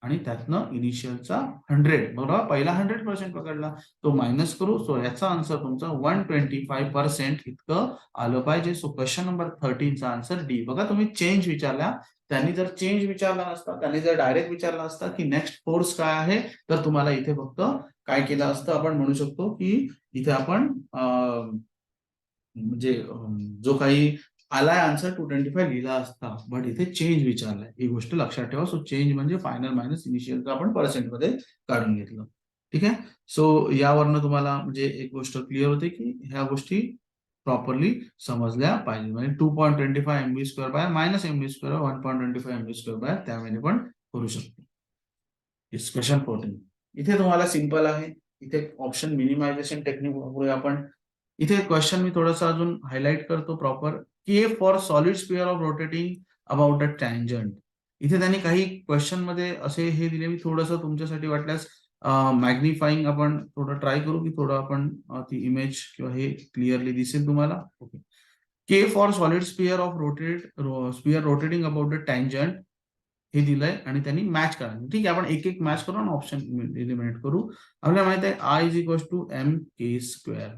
आणि त्यातनं इनिशियलचा 100, बरोबर, पहिला 100% पकडला, तो मायनस करू. सो याचा आन्सर तुमचा 125% इतकं आलं पाहिजे. सो क्वेश्चन नंबर 13 चा आन्सर डी. बघा, तुम्ही चेंज विचारला, त्यांनी जर चेंज विचारला नसता, त्यांनी जर डायरेक्ट विचारला असता की नेक्स्ट फोर्स काय आहे, तर तुम्हाला इथे फक्त काय केलं असतं, आपण म्हणू शकतो की इथे आपण म्हणजे जो काही आलाय आन्सर 225 लिहिला असता, बट इथे चेंज विचारलाय, ही गोष्ट लक्षात ठेवा. सो चेंज म्हणजे फायनल मायनस इनिशियलचं आपण पर्सेंट मध्ये काढून घेतलं, ठीक आहे. सो यावरनं तुम्हाला म्हणजे एक गोष्ट क्लिअर होते की ह्या गोष्टी प्रॉपरली समजल्या पाहिजे. म्हणजे 2.25 mv² bye minus mv², 1.25 mv² bye त्यावेळेने पण करू शकतो. क्वेश्चन 14 इथे तुम्हाला सिंपल आहे. इथे ऑप्शन मिनिमायझेशन टेक्निक वापरूया आपण. इथे क्वेश्चन मी थोडंसं अजून हायलाइट करतो proper. K for solid sphere of rotating about a tangent. इथे त्यांनी काही क्वेश्चन मध्ये असे हे दिले, मी थोडंसं तुमच्यासाठी वाटल्यास मॅग्निफाईंग आपण थोडं ट्राय करू की थोडं आपण ती इमेज किंवा हे क्लिअरली दिसेल तुम्हाला. Okay, K for solid sphere of sphere rotating about the tangent हे दिलंय आणि त्यांनी मॅच करा. ठीक आहे, आपण एक एक मॅच करू आणि ऑप्शन एलिमिनेट करू. आपल्याला माहित आहे I is equal to M K square.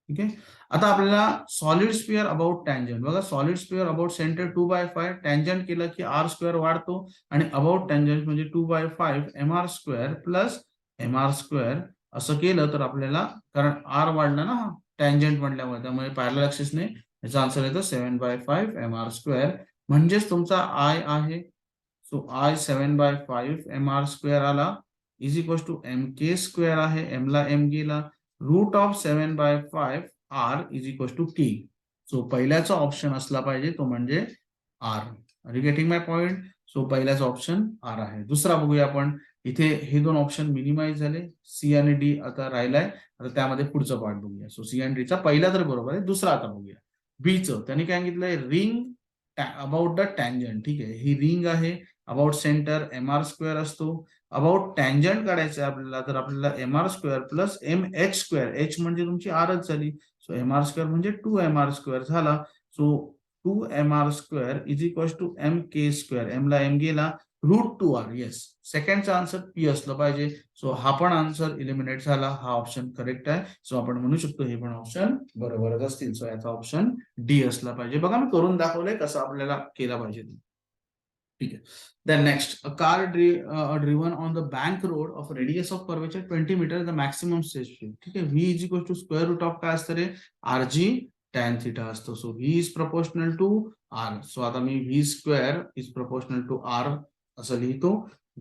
ठीक आहे. आता आपल्याला सॉलिड स्पिअर अबाउट टँजंट बघा, solid sphere about centre 2/5, tangent केलं की आर स्क्वेअर वाढतो आणि अबाउट टँजंट म्हणजे 2/5 mr square plus mr square असं केलं तर आपल्याला, कारण आर वाढला ना टँजंट म्हटल्यामुळे, त्यामुळे पॅरलल ऍक्सिसने याचा आन्सर येतो 7/5 mr स्क्वेअर, म्हणजेच तुमचा आय आहे. सो आय 7/5 mr स्क्वेअर आला is equal to mk square आहे, m ला m गेला, root of 7/5 r is equal to k. So पहिल्याचा ऑप्शन असला पाहिजे तो म्हणजे r. Are you getting my point? So पहिल्याचा ऑप्शन r आहे. दुसरा बघूया आपण. इथे हे दोन ऑप्शन मिनिमाइज झाले, सी आणि डी आता राहिलाय. आता त्यामध्ये पुढचं पार्ट बघूया. सो सी आणि डीचा पहिला तर बरोबर आहे, दुसरा आता बघूया. बीचं त्यांनी काय सांगितलंय, रिंग अबाउट द टँजंट. ठीक आहे, ही रिंग आहे, अबाउट सेंटर mr स्क्वेअर असतो, अबाउट टँजंट काढायचं आहे आपल्याला, तर आपल्याला mr square plus mh square, h म्हणजे तुमची आरच झाली, सो mr स्क्वेअर म्हणजे 2mr स्क्वेअर झाला. So 2mr square is equal to mk square, m ला m गेला, रूट 2r. येस, सेकंडचा आन्सर पी असलं पाहिजे. सो हा पण आन्सर इलिमिनेट झाला, हा ऑप्शन करेक्ट आहे. सो आपण म्हणू शकतो हे पण ऑप्शन बरोबरच असतील. सो याचा ऑप्शन डी असला पाहिजे. बघा मी करून दाखवलंय कसं आपल्याला केला पाहिजे. ठीक आहे. Then next, a car driven on the bank road of a radius of curvature 20 meter, the maximum stage speed. ठीक आहे, v is equal to square root of काय असतं रे, rg tan theta असतो. So v is proportional to r. So आता मी v square is proportional to r असं लिहितो.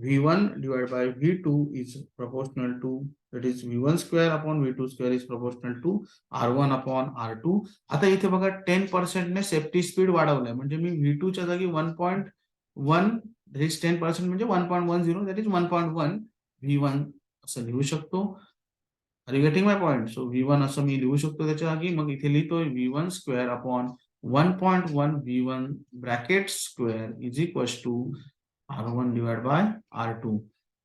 v1 divided by v2 is proportional to, that is v1 square upon v2 square is proportional to r1 upon r2. आता इथे बघा 10% ने सेफ्टी स्पीड वाढवलाय, म्हणजे मी v2 च्या जागी 1.1, that is 10% म्हणजे 1.10, that is 1.1 v1 असं लिहू शकतो. Are you getting my point? So v1 असं मी लिहू शकतो त्याच्या जागी. मग इथे लिहितोय v1 square upon 1.1 v1 bracket square is equal to r1 divide by r2.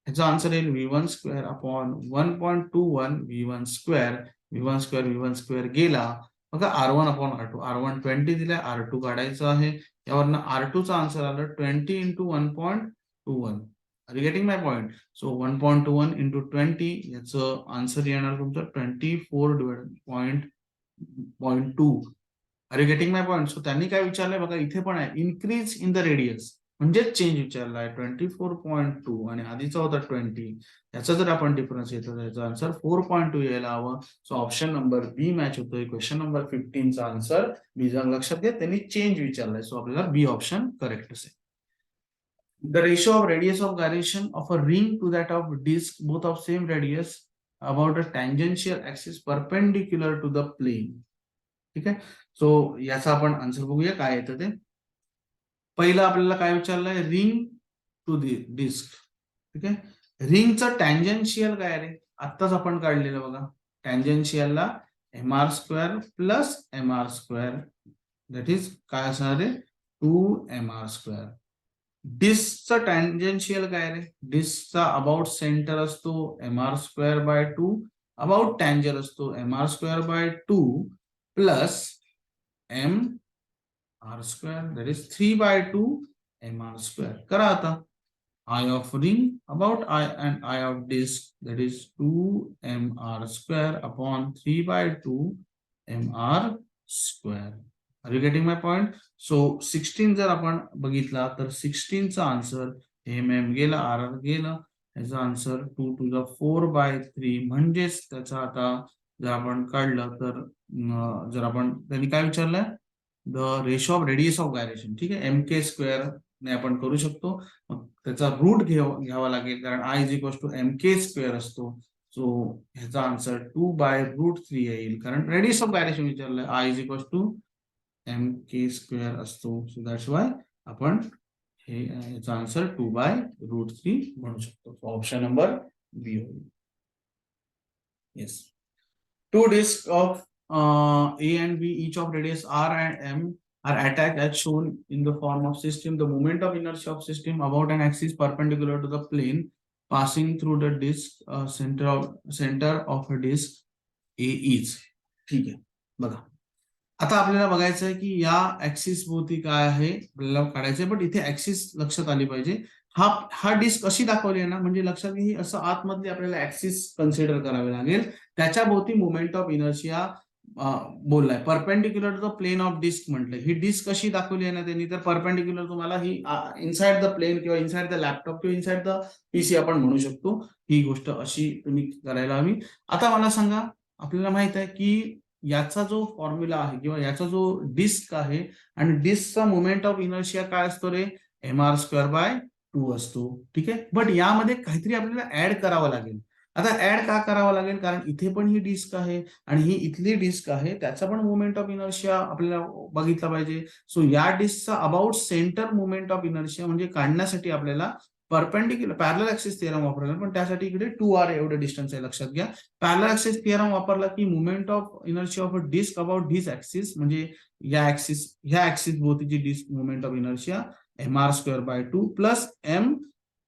ह्याचा आन्सर येईल v1 square upon 1.21 v1 square, v1 square v1 square गेला. बघा r1 अपॉन r2, r1 20 दिलाय, r2 काढायचं आहे. यावरनं r2 चा आन्सर आलं 20 into 1.21. Are you getting my point? So 1.21 into 20 याचं आन्सर येणार तुमचं 24.2. Are you getting my point? So त्यांनी काय विचारलंय बघा, इथे पण आहे इन्क्रीज इन द रेडियस, म्हणजेच चेंज विचारलाय. 24.2 आणि आधीचा होता 20, याचा जर आपण डिफरन्स येतो त्याचा आन्सर 4.2 यायला हवं. So option number B match होतोय. क्वेश्चन नंबर 15 चा आन्सर बी. लक्षात घ्या त्यांनी चेंज विचारलाय, सो आपल्याला बी ऑप्शन करेक्ट असेल. The ratio of radius of gyration of a ring to that of disk, both of same radius, about a tangential axis perpendicular to the plane. ठीक आहे. सो याचा आपण आन्सर बघूया काय येतं ते. पहिलं आपल्याला काय विचारलंय, रिंग टू डिस्क. ठीक आहे, रिंगचं टँजन्शियल काय रे, आत्ताच आपण काढलेलं बघा. टँजन्शियलला mr square plus mr square, that is काय असणार आहे 2mr स्क्वेअर. डिस्कचा टँजन्शियल काय रे, डिस्कचा अबाउट सेंटर असतो mr स्क्वेअर बाय 2, अबाउट टँजर असतो mr square by 2 plus m r square, that is 3/2 mr square. करा आता. I of ring about I and I of disk, that is 2mr square upon 3/2 mr square. Are you getting my point? So 16 जर आपण बघितला तर 16 चा आन्सर mm गेला, r गेला, याचा आन्सर 2 to the 4/3. म्हणजेच त्याचा आता जर आपण काढलं तर जर आपण त्यांनी काय विचारलंय, the ratio of radius of gyration. ठीक आहे, mk स्क्वेअर ने आपण करू शकतो. मग त्याचा रूट घ्यावा लागेल, कारण I is equal to mk square असतो. सो ह्याचा आन्सर 2/√3 येईल, कारण रेडियस ऑफ गायरेशन विचारलंय. I is equal to mk square असतो. सो दॅट्स वाय आपण हे याचा आन्सर 2/√3 म्हणू शकतो. ऑप्शन नंबर बी होईल. Yes. Two discs of A and B, each of radius r and m, are attacked as shown in the form of system. The moment of inertia of system about an axis perpendicular to the plane passing through the disc, center of a disc A is. ठीक आहे, बघा आता आपल्याला बघायचं आहे की या ऍक्सिस भोवती काय आहे आपल्याला काढायचंय, बट इथे ऍक्सिस लक्षात आली पाहिजे. हा डिस्क अशी दाखवली आहे ना, म्हणजे लक्षात घ्या ही असं आतमधली आपल्याला ऍक्सिस कन्सिडर करावे लागेल. त्याच्या भोवती मोमेंट ऑफ इनर्शिया बोललाय perpendicular to the plane of disc म्हटलं. ही डिस्क कशी दाखवली आहे ना त्यांनी, तर परपेंडिक्युलर तुम्हाला ही इनसाइड द प्लेन किंवा इनसाइड द लॅपटॉप किंवा इनसाइड द पीसी आपण म्हणू शकतो. ही गोष्ट अशी तुम्ही करायला हवी. आता मला सांगा, आपल्याला माहित आहे की याचा जो फॉर्म्युला आहे किंवा याचा जो डिस्क आहे आणि डिस्कचा मोमेंट ऑफ इनर्शिया काय असतो रे, mr²/2 असतो. ठीक आहे, बट यामध्ये काहीतरी आपल्याला ऍड करावं लागेल. आता ऍड का करावं लागेल, कारण इथे पण ही डिस्क आहे आणि ही इथली डिस्क आहे, त्याचा पण मोमेंट ऑफ इनर्शिया आपल्याला बघितला पाहिजे. सो या डिस्कचा about centre moment of inertia म्हणजे काढण्यासाठी आपल्याला परपेंडिक्युलर पॅरलल ऍक्सिस थिअरम वापरायला, पण त्यासाठी इकडे 2r एवढे डिस्टन्स आहे, लक्षात घ्या. पॅरलल ऍक्सिस थिअरम वापरला की moment of inertia of a disc about this axis म्हणजे ह्या ऍक्सिस भोवतीची disc moment of inertia mr²/2 plus m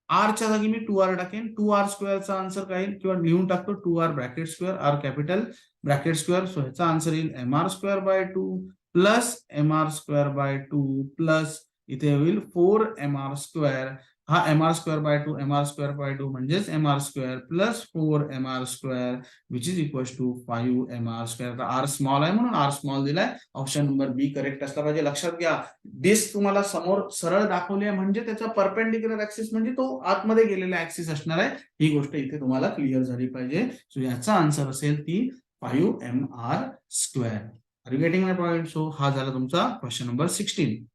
आरच्या जागी मी 2r टाकेन. 2r स्क्वेअरचा आन्सर काय येईल किंवा लिहून टाकतो 2r bracket square, R capital bracket square. So ह्याचा आन्सर येईल mr²/2 प्लस mr²/2 प्लस इथे होईल 4mr². हा mr²/2 mr²/2 म्हणजेच mr² plus 4mr² which is equal to 5mr². R small आहे म्हणून आर स्मॉल दिलाय. ऑप्शन नंबर बी करेक्ट असला पाहिजे. लक्षात घ्या, डिस्क तुम्हाला समोर सरळ दाखवली आहे म्हणजे त्याचा परपेंडिक्युलर ऍक्सिस म्हणजे तो आतमध्ये गेलेला ऍक्सिस असणार आहे. ही गोष्ट इथे तुम्हाला क्लिअर झाली पाहिजे. सो याचा आन्सर असेल ती 5mr². Are you getting my point? So हा झाला तुमचा क्वेश्चन नंबर 16.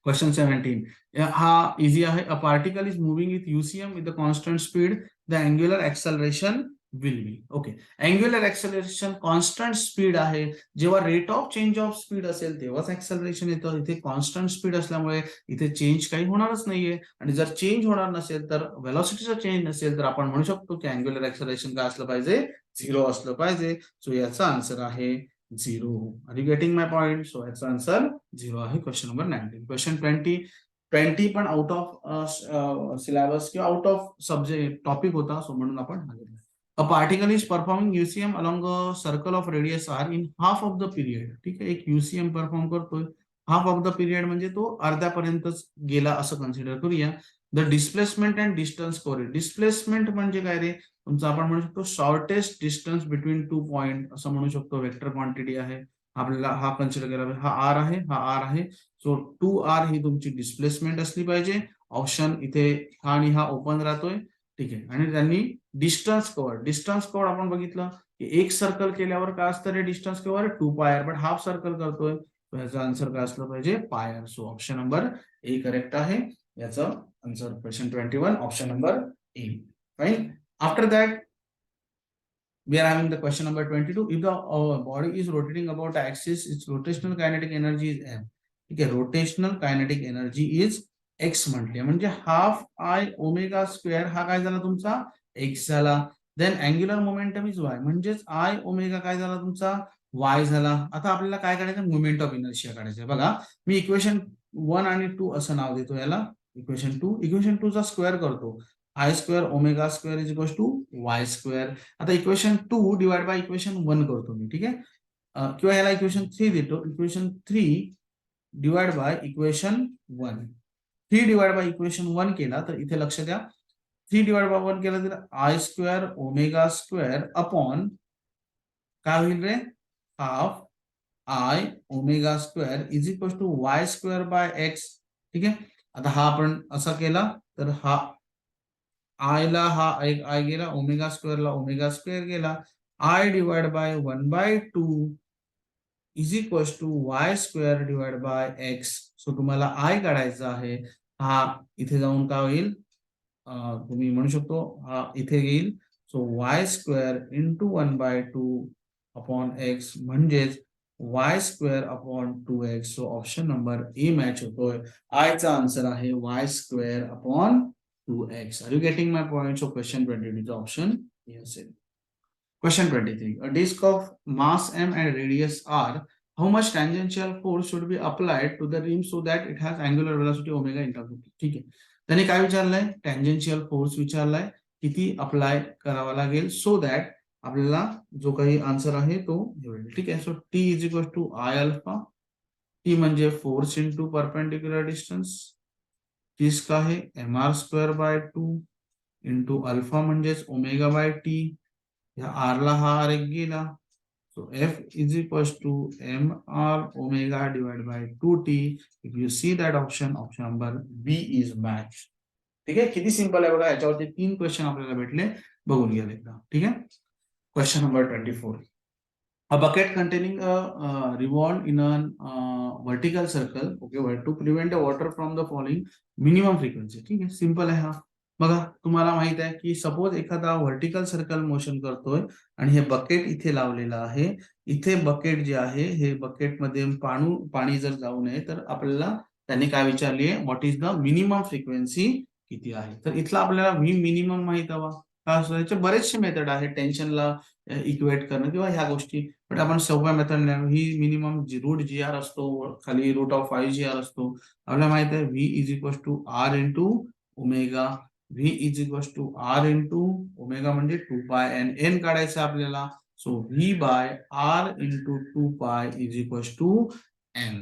क्वेश्चन 17 हा इझी आहे. अ particle is moving with UCM with the constant speed, the angular acceleration will be. Okay, angular acceleration constant speed आहे. जेव्हा rate of change of speed असेल तेव्हाच ऍक्सलरेशन येतं. इथे कॉन्स्टंट स्पीड असल्यामुळे इथे चेंज काही होणारच नाहीये. आणि जर चेंज होणार नसेल तर व्हेलॉसिटीचा चेंज नसेल तर आपण म्हणू शकतो की अँग्युलर ऍक्सलरेशन काय असलं पाहिजे, 0 असलं पाहिजे. सो याचा आन्सर आहे 0. Are you getting my point? So याचा आन्सर 0 आहे. Question number 19. क्वेश्चन 20 पण आउट ऑफ सिलेबस किंवा आउट ऑफ सब्जेक्ट टॉपिक होता, सो म्हणून आपण हा घेतला. A particle is performing UCM along a circle of radius r in half of the period. ठीक आहे, एक UCM परफॉर्म करतोय हाफ ऑफ द पिरियड म्हणजे तो अर्ध्यापर्यंतच गेला असं कन्सिडर करूया. The displacement and distance coverage. Displacement म्हणजे काय रे, तुमचं आपण म्हणू शकतो शॉर्टेस्ट डिस्टन्स बिटवीन 2 पॉइंट असं म्हणू शकतो. वेक्टर क्वांटिटी आहे, आपल्याला हा कन्सिडर केला पाहिजे. हा आर आहे, हा आर आहे. सो 2r ही तुमची डिस्प्लेसमेंट असली पाहिजे. ऑप्शन इथे हा आणि हा ओपन राहतोय. ठीक आहे, आणि त्यांनी डिस्टन्स कव्हर आपण बघितलं की एक सर्कल केल्यावर काय असतं रे, distance cover 2πr, but half circle करतोय तर ह्याचा आन्सर काय असलं पाहिजे, πr. So option number A correct आहे. याचा answer question 21 option number A. Fine. After that, we are having the question number 22. If the body is rotating about the axis, its rotational kinetic energy is m. ठीक आहे, rotational kinetic energy is x म्हटले म्हणजे हाफ I ओमेगा स्क्वेअर हा काय झाला तुमचा x झाला. Then angular momentum is y म्हणजेच I ओमेगा काय झाला तुमचा y झाला. आता आपल्याला काय करायचं, मोमेंट ऑफ इनर्शिया काढायचं. बघा, मी इक्वेशन 1 आणि 2 असं नाव देतो याला. इक्वेशन 2 चा स्क्वेअर करतो. I² omega square is equal to y square. आता इक्वेशन 2 डिवाइड बाय इक्वेशन 1 करतो मी. ठीक आहे, किंवा याला इक्वेशन 3 देतो. Equation 3 divide by equation 1. 3 divide by equation 1 केला तर इथे लक्ष द्या, 3 डिवाइड बाय 1 केला तर I² ओमेगा स्क्वेअर अपॉन काय होईल रे, half I omega square is equal to y square by x. ठीक आहे, आता हा आपण असा केला तर हा आय ला हा एक आय गेला, ओमेगा स्क्वेअरला ओमेगा स्क्वेअर गेला. I divide by 1/2 is equal to y square divide by x. So तुम्हाला I काढायचा आहे. हा इथे जाऊन काय होईल, तुम्ही म्हणू शकतो हा इथे येईल. So y square into 1/2 upon x म्हणजेच y square upon 2x. So option number ए मॅच होतोय. I चा आन्सर आहे y square upon 2x. Are you getting my point? So question 22 is option yes. Question 23. A disk of mass m and radius r, how much tangential force should be applied to the rim so that it has angular velocity omega interval? ठीक आहे, त्याने काय विचारलंय, टँजेन्शियल फोर्स विचारलाय, किती अप्लाय करावा लागेल सो दॅट आपल्याला जो काही आन्सर आहे तो मिळेल. ठीक आहे, so T is equal to I alpha. T म्हणजे force into perpendicular distance. Disc आहे mr²/2 इंटू अल्फा म्हणजेच ओमेगा बाय टी. या आर ला हा आर एक गेला. So F is equals to mr omega divided by 2t. If you see that option number B is match. ठीक आहे, किती सिंपल आहे बघा. याच्यावरती 3 क्वेश्चन आपल्याला भेटले, बघून घ्या एकदा. ठीक आहे. Question number 24. A bucket containing a revolve in a vertical circle, okay, to prevent the water from the falling minimum frequency. ठीक आहे, सिंपल आहे हा. बघा, तुम्हाला माहित आहे की सपोज एखादा व्हर्टिकल सर्कल मोशन करतोय आणि हे बकेट इथे लावलेलं आहे. इथे बकेट जे आहे, हे बकेटमध्ये पाणी जर जाऊ नये तर आपल्याला त्यांनी काय विचारली आहे, what is the minimum frequency किती आहे. तर इथला आपल्याला व्ही मिनिमम माहित हवा. याचे बरेचसे मेथड आहे टेन्शनला इक्वेट करणं किंवा ह्या गोष्टी, पण आपण सोप्या मेथड ही मिनिमम रूट जी आर असतो, खाली रूट ऑफ 5 GR असतो. आपल्याला माहित आहे V is equal to R into omega. V is equal to R into omega म्हणजे 2π एन. एन काढायचं आपल्याला. So V by R into 2π is equal to N.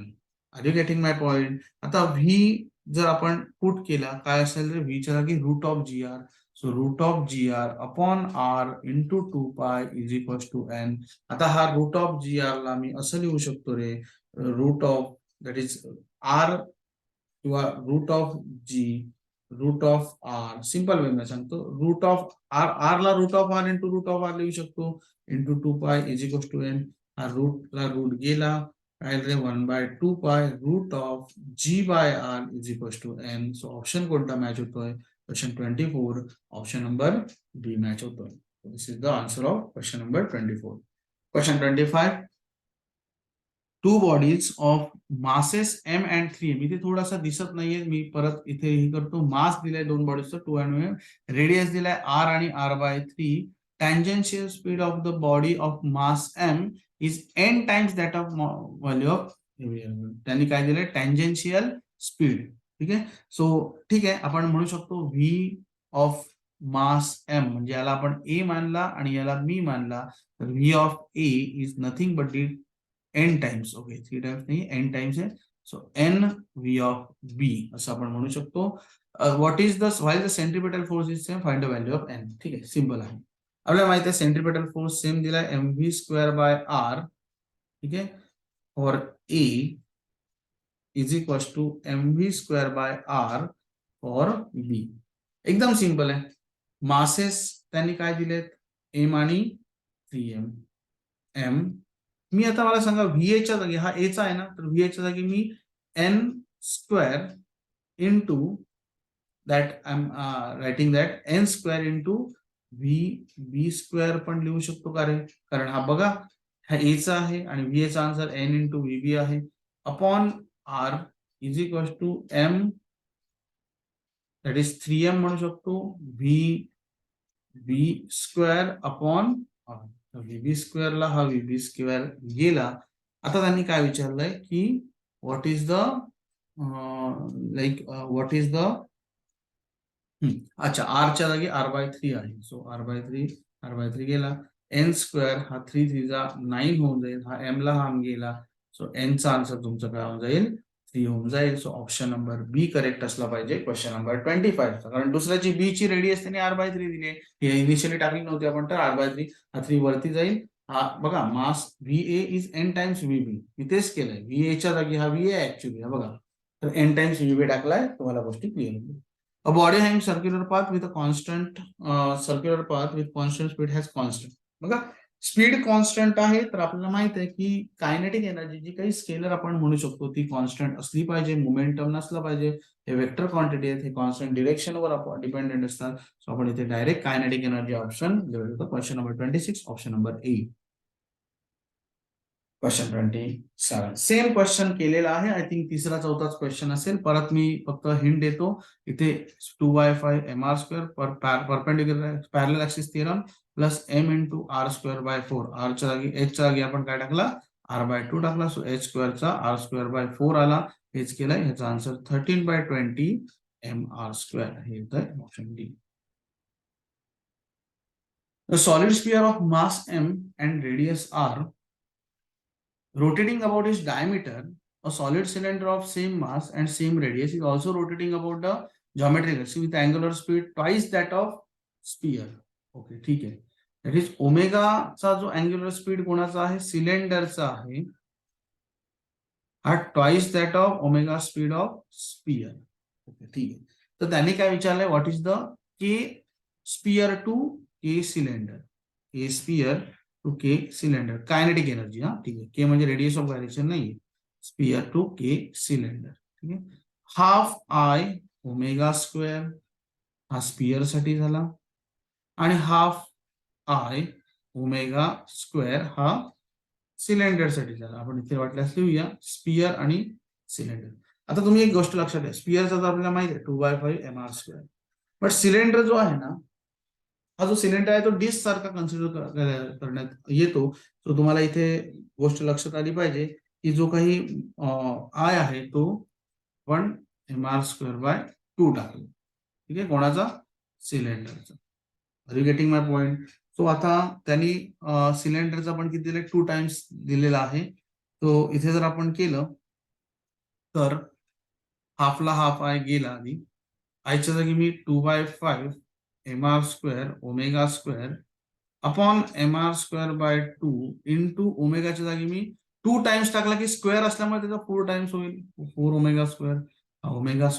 Are you getting my point. आता व्ही जर आपण पुट केला काय असेल तर व्हीच्या जागी root of G R. So root of gr upon r into 2π is equals to n. आता हा root of gr ला मी असं लिहू शकतो रे, root of that is r किंवा root of g root of r. Simple way में सांगतो, root of r ला root of r into root of r लिहू शकतो into 2π is equals to n. हा root ला root गेला, काय रे 1/2π root of g by r is equals to n. So option कोणता मॅच होतोय, question 24, option number B match होतोय. This is the answer of question number 24. Question 25. Two bodies of masses m and 3m. इथे थोडासा दिसत नाहीये, मी परत इथे हे करतो. मास दिलाय दोन बॉडीजचं 2 and m, रेडियस दिलाय r आणि r/3. Tangential speed of the body of mass m is n times that of value of. त्यांनी काय दिलंय, टँजेन्शियल स्पीड. ठीक आहे. सो ठीक आहे, आपण म्हणू शकतो व्ही ऑफ मास एम, म्हणजे याला आपण ए मानला आणि याला मी मानला, तर V of A is nothing but D N times. Okay, 3 times नाही, एन टाइम्स आहे. So N V of B असं आपण म्हणू शकतो. What is the while the centripetal force is same, find the value of N. ठीक आहे, सिंपल आहे. आपल्याला माहिती आहे सेंट्रिपेटल फोर्स सेम दिलाय mv²/r. ठीक आहे, for A is equal to mv²/r for B. एकदम सिंपल आहे. मासेस त्यांनी काय दिलेत, एम आणि 3m. एम मी आता मला सांगा व्हीएच्या जागी, हा एचा आहे ना, तर व्हीएच्या जागी मी n² into that I am writing that n² into v² पण लिहू शकतो का रे, कारण हा बघा हा एचा आहे आणि व्हीएचा आन्सर n इंटू व्हीबी आहे. Upon r is equal to m that is 3m म्हणू शकतो, v² अपॉन VB² ला हा VB² गेला. आता त्यांनी काय विचारलंय की what is the what is the अच्छा आरच्या जागी r/3 आहे. सो r/3 गेला. n² हा 3 3 जा 9 होऊन जाईल. हा m ला हा गेला. सो n चा आन्सर तुमचा काय होऊन जाईल, 3 होऊन जाईल. So option number B correct असला पाहिजे क्वेश्चन नंबर 25. कारण दुसऱ्याची बी ची रेडियस त्यांनी r/3 दिली आहे, हे इनिशियली टाकली नव्हती आपण, तर r/3 हा 3 वरती जाईल. हा बघा मास VA is n times VB, मी तेच केलंय. VA च्या जागी हा VA ऍक्च्युअली हा बघा, तर n टाइम्स VB टाकलाय, तुम्हाला गोष्टी क्लिअर होईल. A body having circular path with a constant speed has constant. बघा स्पीड कॉन्स्टंट आहे, तर आपल्याला माहित आहे की कायनेटिक एनर्जी जी काही स्केलर आपण म्हणू शकतो ती कॉन्स्टंट असली पाहिजे, मोमेंटम नसला पाहिजे. हे वेक्टर क्वांटिटी आहेत, हे कॉन्स्टंट डिरेक्शनवर डिपेंडेंट असतात. सो आपण इथे डायरेक्ट कायनेटिक एनर्जी ऑप्शन लिहितो. क्वेश्चन नंबर 26, ऑप्शन नंबर ए. क्वेश्चन 27 सेम क्वेश्चन केलेला आहे. आय थिंक तिसरा चौथाच क्वेश्चन असेल. परत मी फक्त हिंट देतो. इथे 2/5 mr² perpendicular parallel axis theorem plus m into r²/4. r च्या जागी h च्या जागी आपण काय टाकला, r/2 टाकला. सो h² चा r²/4 आला. हेच केलंय, ह्याचा आन्सर 13/20 mr². हे येतंय option D. The solid sphere of mass m and radius r rotating about its diameter, a solid cylinder of same mass and same radius is also rotating about the geometric axis with angular speed twice that of sphere. Okay, ठीक है. दॅट इज ओमेगाचा जो अँग्युलर स्पीड कोणाचा आहे, सिलेंडरचा आहे, हा twice that of omega speed of sphere. Okay, ठीक आहे. तर त्याने काय विचारलंय, what is the K sphere to K cylinder, K sphere to K cylinder, kinetic energy. हा ठीक आहे, के म्हणजे रेडियस ऑफ गायरेशन नाही, स्पियर टू के सिलेंडर. ठीक आहे. हाफ आय ओमेगा स्क्वेअर हा स्पियर साठी झाला, आणि हाफ आय ओमेगा स्क्वेअर हा सिलेंडर साठी झाला. आपण इथे वाटल्यास लिहूया स्पियर आणि सिलेंडर. आता तुम्ही एक गोष्ट लक्षात घ्या, स्पियरचा तर आपल्याला माहिती आहे 2/5 mr स्क्वेअर, बट सिलेंडर जो आहे ना, हा जो सिलेंडर आहे तो डिस्क सारखा कन्सिडर करण्यात येतो. तो तुम्हाला इथे गोष्ट लक्षात आली पाहिजे की जो काही आय आहे तो 1 mr²/2 टाकलो. ठीक आहे, कोणाचा, सिलेंडरचा. Are you getting my point? So आता त्यांनी सिलेंडरचा पण किती दिले, 2 टाइम्स दिलेला आहे. तो इथे जर आपण केलं तर हाफला हाफ आय गेला आधी, आयच्या जागी मी 2/5 mr² omega square upon mr²/2 into ओमेगाच्या जागी मी 2 टाइम्स टाकला की स्क्वेअर असल्यामुळे त्याचा 4 टाइम्स होईल, 4 ओमेगा स्क्वेअर. ओमेगा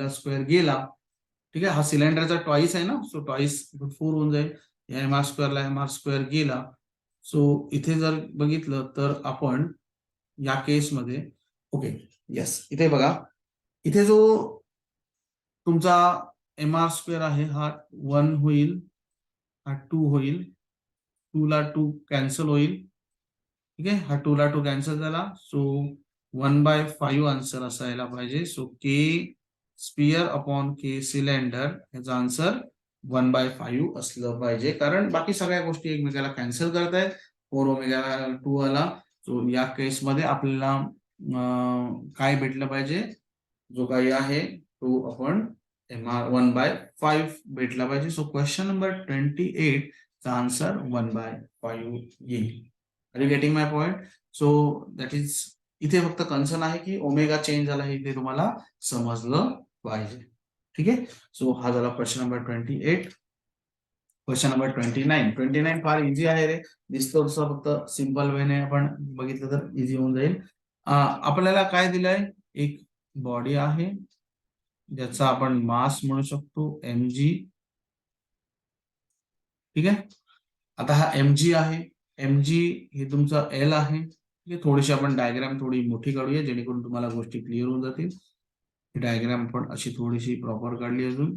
स्क्वेअर गेला. ठीक आहे, हा सिलेंडरचा ट्वाइस आहे ना, सो ट्वाइस 4 होऊन जाईल. या mr² mr² गेला. सो इथे जर बघितलं तर आपण या केसमध्ये, ओके येस, इथे बघा, इथे जो तुमचा mr² आहे हा 1 होईल, हा 2 होईल, 2 ला 2 कॅन्सल होईल. ठीक आहे, हा 2 ला 2 कॅन्सल झाला. सो 1/5 आन्सर असायला पाहिजे. सो के स्पियर अपॉन के सिलेंडर याचा आन्सर 1/5 असलं पाहिजे, कारण बाकी सगळ्या गोष्टी एकमेकाला कॅन्सल करतायत. 4 ओमेगा 2 आला. सो या केसमध्ये आपल्याला काय भेटलं पाहिजे, जो काही आहे तो आपण mr 1/5 भेटला पाहिजे. सो क्वेश्चन नंबर 28 चा आन्सर 1/5 येईल. Are you getting my point? So that is, इथे फक्त कन्सर्न आहे की ओमेगा चेंज झाला, हे तुम्हाला समजलं पाहिजे. ठीक आहे. सो हा झाला क्वेश्चन नंबर 28. क्वेश्चन नंबर 29 फार इझी आहे रे, दिसतो तसं, फक्त सिंपल वेने आपण बघितलं तर इझी होऊन जाईल. आपल्याला काय दिलंय, एक बॉडी आहे ज्याचा आपण मास म्हणू शकतो mg. ठीक आहे, आता हा mg आहे, mg हे तुमचं L आहे. ठीक आहे, थोडीशी आपण डायग्राम थोडी मोठी काढूया जेणेकरून तुम्हाला गोष्टी क्लिअर होऊन जातील. ही डायग्राम आपण अशी थोडीशी प्रॉपर काढली अजून.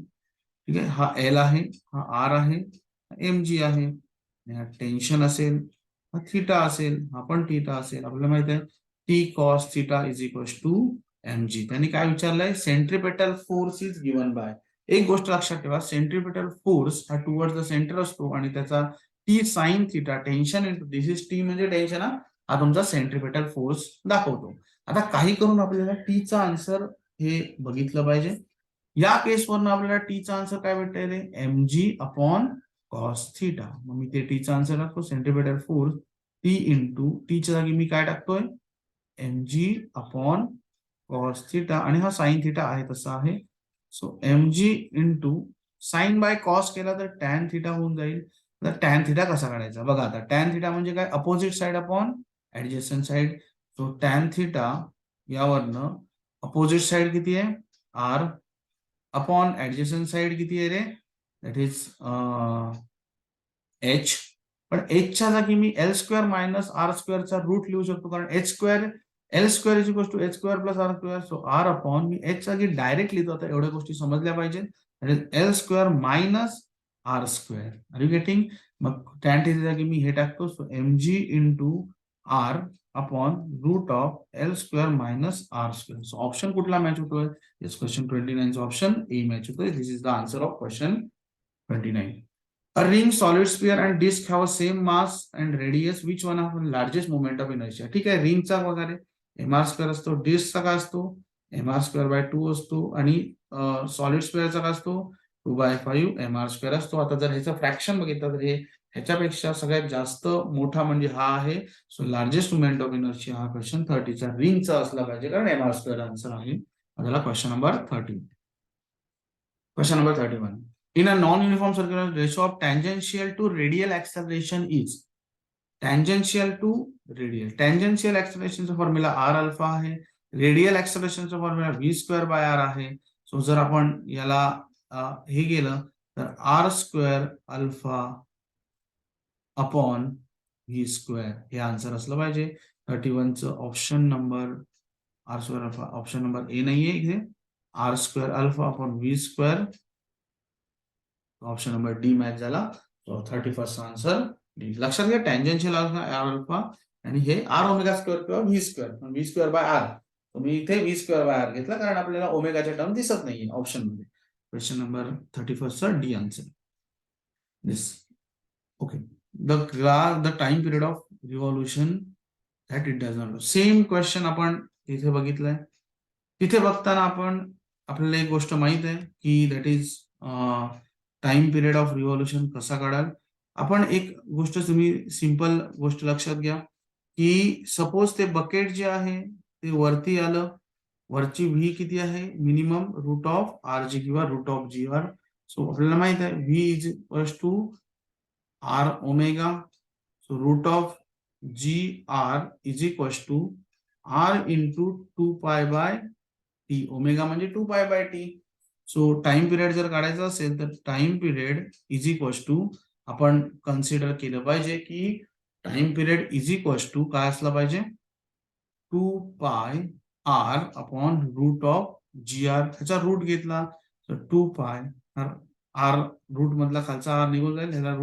ठीक आहे, हा L आहे, हा R आहे, mg आहे, हा टेन्शन असेल, हा थीटा असेल, हा पण थीटा असेल. आपल्याला माहित आहे T cos θ is equals to mg. त्यांनी काय विचारलंय, centripetal force is given by. एक गोष्ट लक्षात ठेवा, सेंट्रिपेटल फोर्स हा टुवर्ड्स द सेंटर असतो आणि त्याचा T sine theta tension into this is T म्हणजे टेन्शन, हा तुमचा सेंट्रिपेटल फोर्स दाखवतो. आता काही करून आपल्याला टीचा आन्सर हे बघितलं पाहिजे. या केसवरून आपल्याला टीचा आन्सर काय भेटतंय, mg अपॉन कॉस थिटा. मग मी ते टीचा आन्सर टाकतो, सेंट्रिपेटल फोर्स टी इंटू टीच्या जागी मी काय टाकतोय, mg अपॉन कॉस थिटा, आणि हा साइन थिटा आहे तसा आहे. So mg into sine by cos केला तर टॅन थिटा होऊन जाईल. तर टॅन थिटा कसा काढायचा बघा. आता टॅन थिटा म्हणजे काय, opposite side upon adjacent side. So tan theta यावरनं अपोजिट साइड किती आहे, आर, अपॉन ऍडजस्टंट साइड किती आहे रे, दॅट इज एच. पण एचच्या जागी मी L² मायनस R² चा रूट लिहू शकतो, कारण L² is equal to H² plus R². So R upon, मी एच जागी डायरेक्ट लिहितो. आता एवढ्या गोष्टी समजल्या पाहिजेत. L² minus R². Are you getting? मग टॅन थीटा जागी मी हे टाकतो, so mg into R upon root of L² minus R². So option कुठला मॅच होतोय, क्वेश्चन 29 ऑप्शन ए मॅच होतोय. This is the answer of question 29. A ring, solid sphere and disk have a same mass and radius. Which one have the largest moment of inertia? ठीक आहे, रिंगचा वगैरे mr² असतो, डिस्कचा काय असतो mr²/2 असतो, आणि सॉलिड स्क्वेअरचा काय असतो 2/5 mr² असतो. आता जर ह्याचं फ्रॅक्शन बघितलं तर हे ह्याच्यापेक्षा सगळ्यात जास्त मोठा म्हणजे हा आहे. So largest moment of inertia हा क्वेश्चन 30चा रिंगचा असला पाहिजे, कारण mr² आन्सर आहे. त्याला question number 30. Question number 31. In a non-uniform circular, ratio of tangential to radial acceleration is tangential to radial. Tangential acceleration formula r alpha आहे, radial acceleration formula v square by r आहे. सो जर आपण याला हे गेलं तर r square alpha upon v square हे आन्सर असलं पाहिजे. 31 चं option number r square alpha option number A नाहीये इथे. r square alpha upon v square option number D match झाला. So 31 answer D. लक्षात घ्या टँजेन्शियल अल्फा आणि हे आर ओमेगा स्क्वेअर किंवा V square, V square by R. तुम्ही इथे व्ही स्क्वेअर बाय आर घेतला कारण आपल्याला ओमेगाच्या टर्म दिसत नाहीये ऑप्शन मध्ये. क्वेश्चन नंबर 31 चा D answer. This okay. The time period of revolution that it does not. Same question आपण तिथे बघितलंय. तिथे बघताना आपण आपल्याला एक गोष्ट माहित आहे की that is time period of revolution कसा काढाल. आपण एक गोष्ट तुम्ही सिंपल गोष्ट लक्षात घ्या की सपोज ते बकेट जे आहे ते वरती आलं, वरची व्ही किती आहे minimum root of R G किंवा root of G R. So आपल्याला माहित आहे V is equals to R omega. So root of G R is equals to R into 2 pi by T. Omega म्हणजे 2 pi by T. So time period जर काढायचा असेल तर time period is equals to आपण कन्सिडर केलं पाहिजे की time period is equals to काय असला पाहिजे 2 पाय R upon root of G R. ह्याचा रूट घेतला तर 2 पाय आर रूट मधला खालचा आर निघून जाईल. ह्याला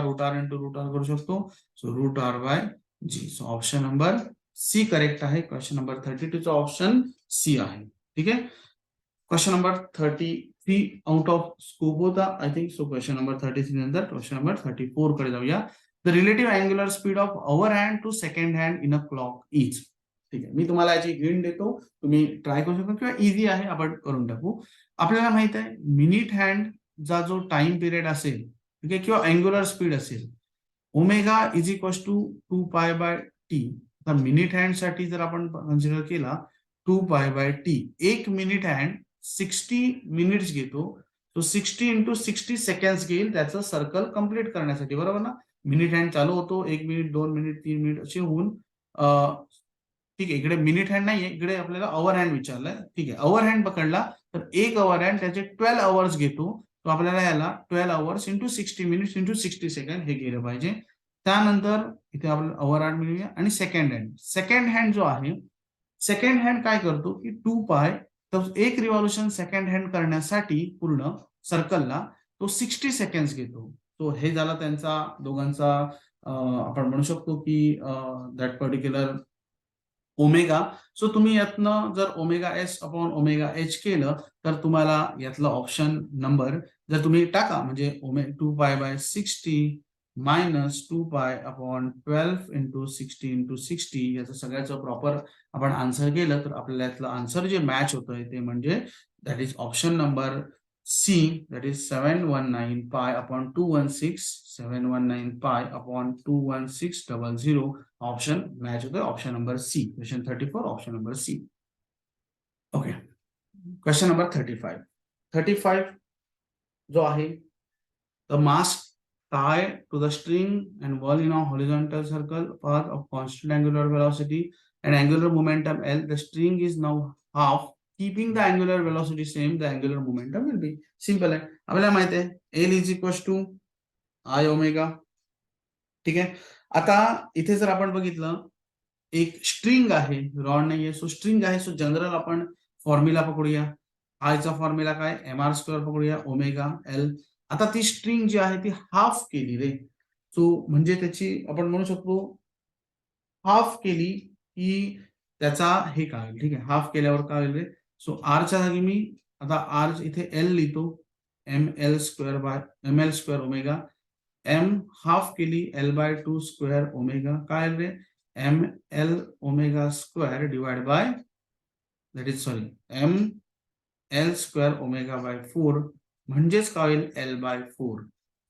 root R into root R करू शकतो. So root R by G. So option number C correct आहे. क्वेश्चन नंबर 32 चा ऑप्शन सी आहे. ठीक आहे. Question number 33 out of scope होता I think. So question number 33 नंतर क्वेश्चन नंबर 34 कडे जाऊया. The relative angular speed of hour hand to second hand in a clock is. ठीक आहे. मी तुम्हाला याची हिंट देतो, तुम्ही ट्राय करू शकता किंवा इझी आहे आपण करून टाकू. आपल्याला माहित आहे मिनिट हँड चा जो टाइम पिरियड असेल ठीक आहे किंवा अँग्युलर स्पीड असेल omega is equals to 2 pi by T. तर मिनिट हँड साठी जर आपण कन्सिडर केला 2 पाय बाय टी. एक मिनिट हँड 60 मिनिट्स घेतो. तो 60 इंटू 60 सेकंड्स घेईल त्याचं सर्कल कंप्लीट करण्यासाठी. बरोबर ना. मिनिट हँड चालू होतो 1 मिनिट 2 मिनिट 3 मिनिट असे होऊन ठीक आहे. इकडे मिनिट हँड नाहीये, इकडे आपल्याला अवर हँड विचारलाय. ठीक आहे. अवर हँड पकडला तर एक अवर हँड त्याचे 12 आवर्स घेतो. तो आपल्याला याला 12 hours into 60 minutes into 60 second हे गेलं पाहिजे. त्यानंतर इथे आपल्याला अवर हँड मिळूया आणि सेकंड हँड. सेकंड हँड जो आहे सेकंड हँड काय करतो की 2 पाय तर एक रिव्हॉल्युशन सेकंड हँड करण्यासाठी पूर्ण सर्कलला तो 60 सेकंड्स घेतो. तो हे झाला त्यांचा दोघांचा आपण म्हणू शकतो की दॅट पर्टिक्युलर ओमेगा. सो तुम्ही यातनं जर omega S upon omega H केलं तर तुम्हाला यातलं ऑप्शन नंबर जर तुम्ही टाका म्हणजे 2 pi bye 60 minus 2 pi upon 12 into 60 into 60 याचं सगळ्याचं प्रॉपर आपण आन्सर केलं तर आपल्याला यातलं आन्सर जे मॅच होतंय ते म्हणजे that is option number C. That is 719 pi upon 216 719 pi upon 21600 option match होतोय option number C. Question 34 option number C. Okay. Question number 35 जो आहे the mass tie to the string and whirl in a horizontal circle path of constant angular velocity and angular momentum L. The string is now half. Keeping the angular velocity same, the angular momentum will be simple आहे. आपल्याला माहित आहे L is equals to I omega. ठीक आहे. आता इथे जर आपण बघितलं एक स्ट्रिंग आहे, रॉड नाहीये. सो स्ट्रिंग आहे. सो जनरल आपण फॉर्म्युला पकडूया. आयचा फॉर्म्युला काय एम आर स्क्वेअर पकडूया ओमेगा एल. आता ती स्ट्रिंग जी आहे ती हाफ केली रे. सो म्हणजे त्याची आपण म्हणू शकतो हाफ केली की त्याचा हे काय ठीक आहे. हाफ केल्यावर काय होईल रे. सो आरच्या जागी मी आता आर इथे एल लिहितो M L square omega. M half केली एल बाय 2 स्क्वेअर ओमेगा काय रे M L omega square divide by that is sorry M L square omega by 4 म्हणजेच काय होईल एल बाय 4.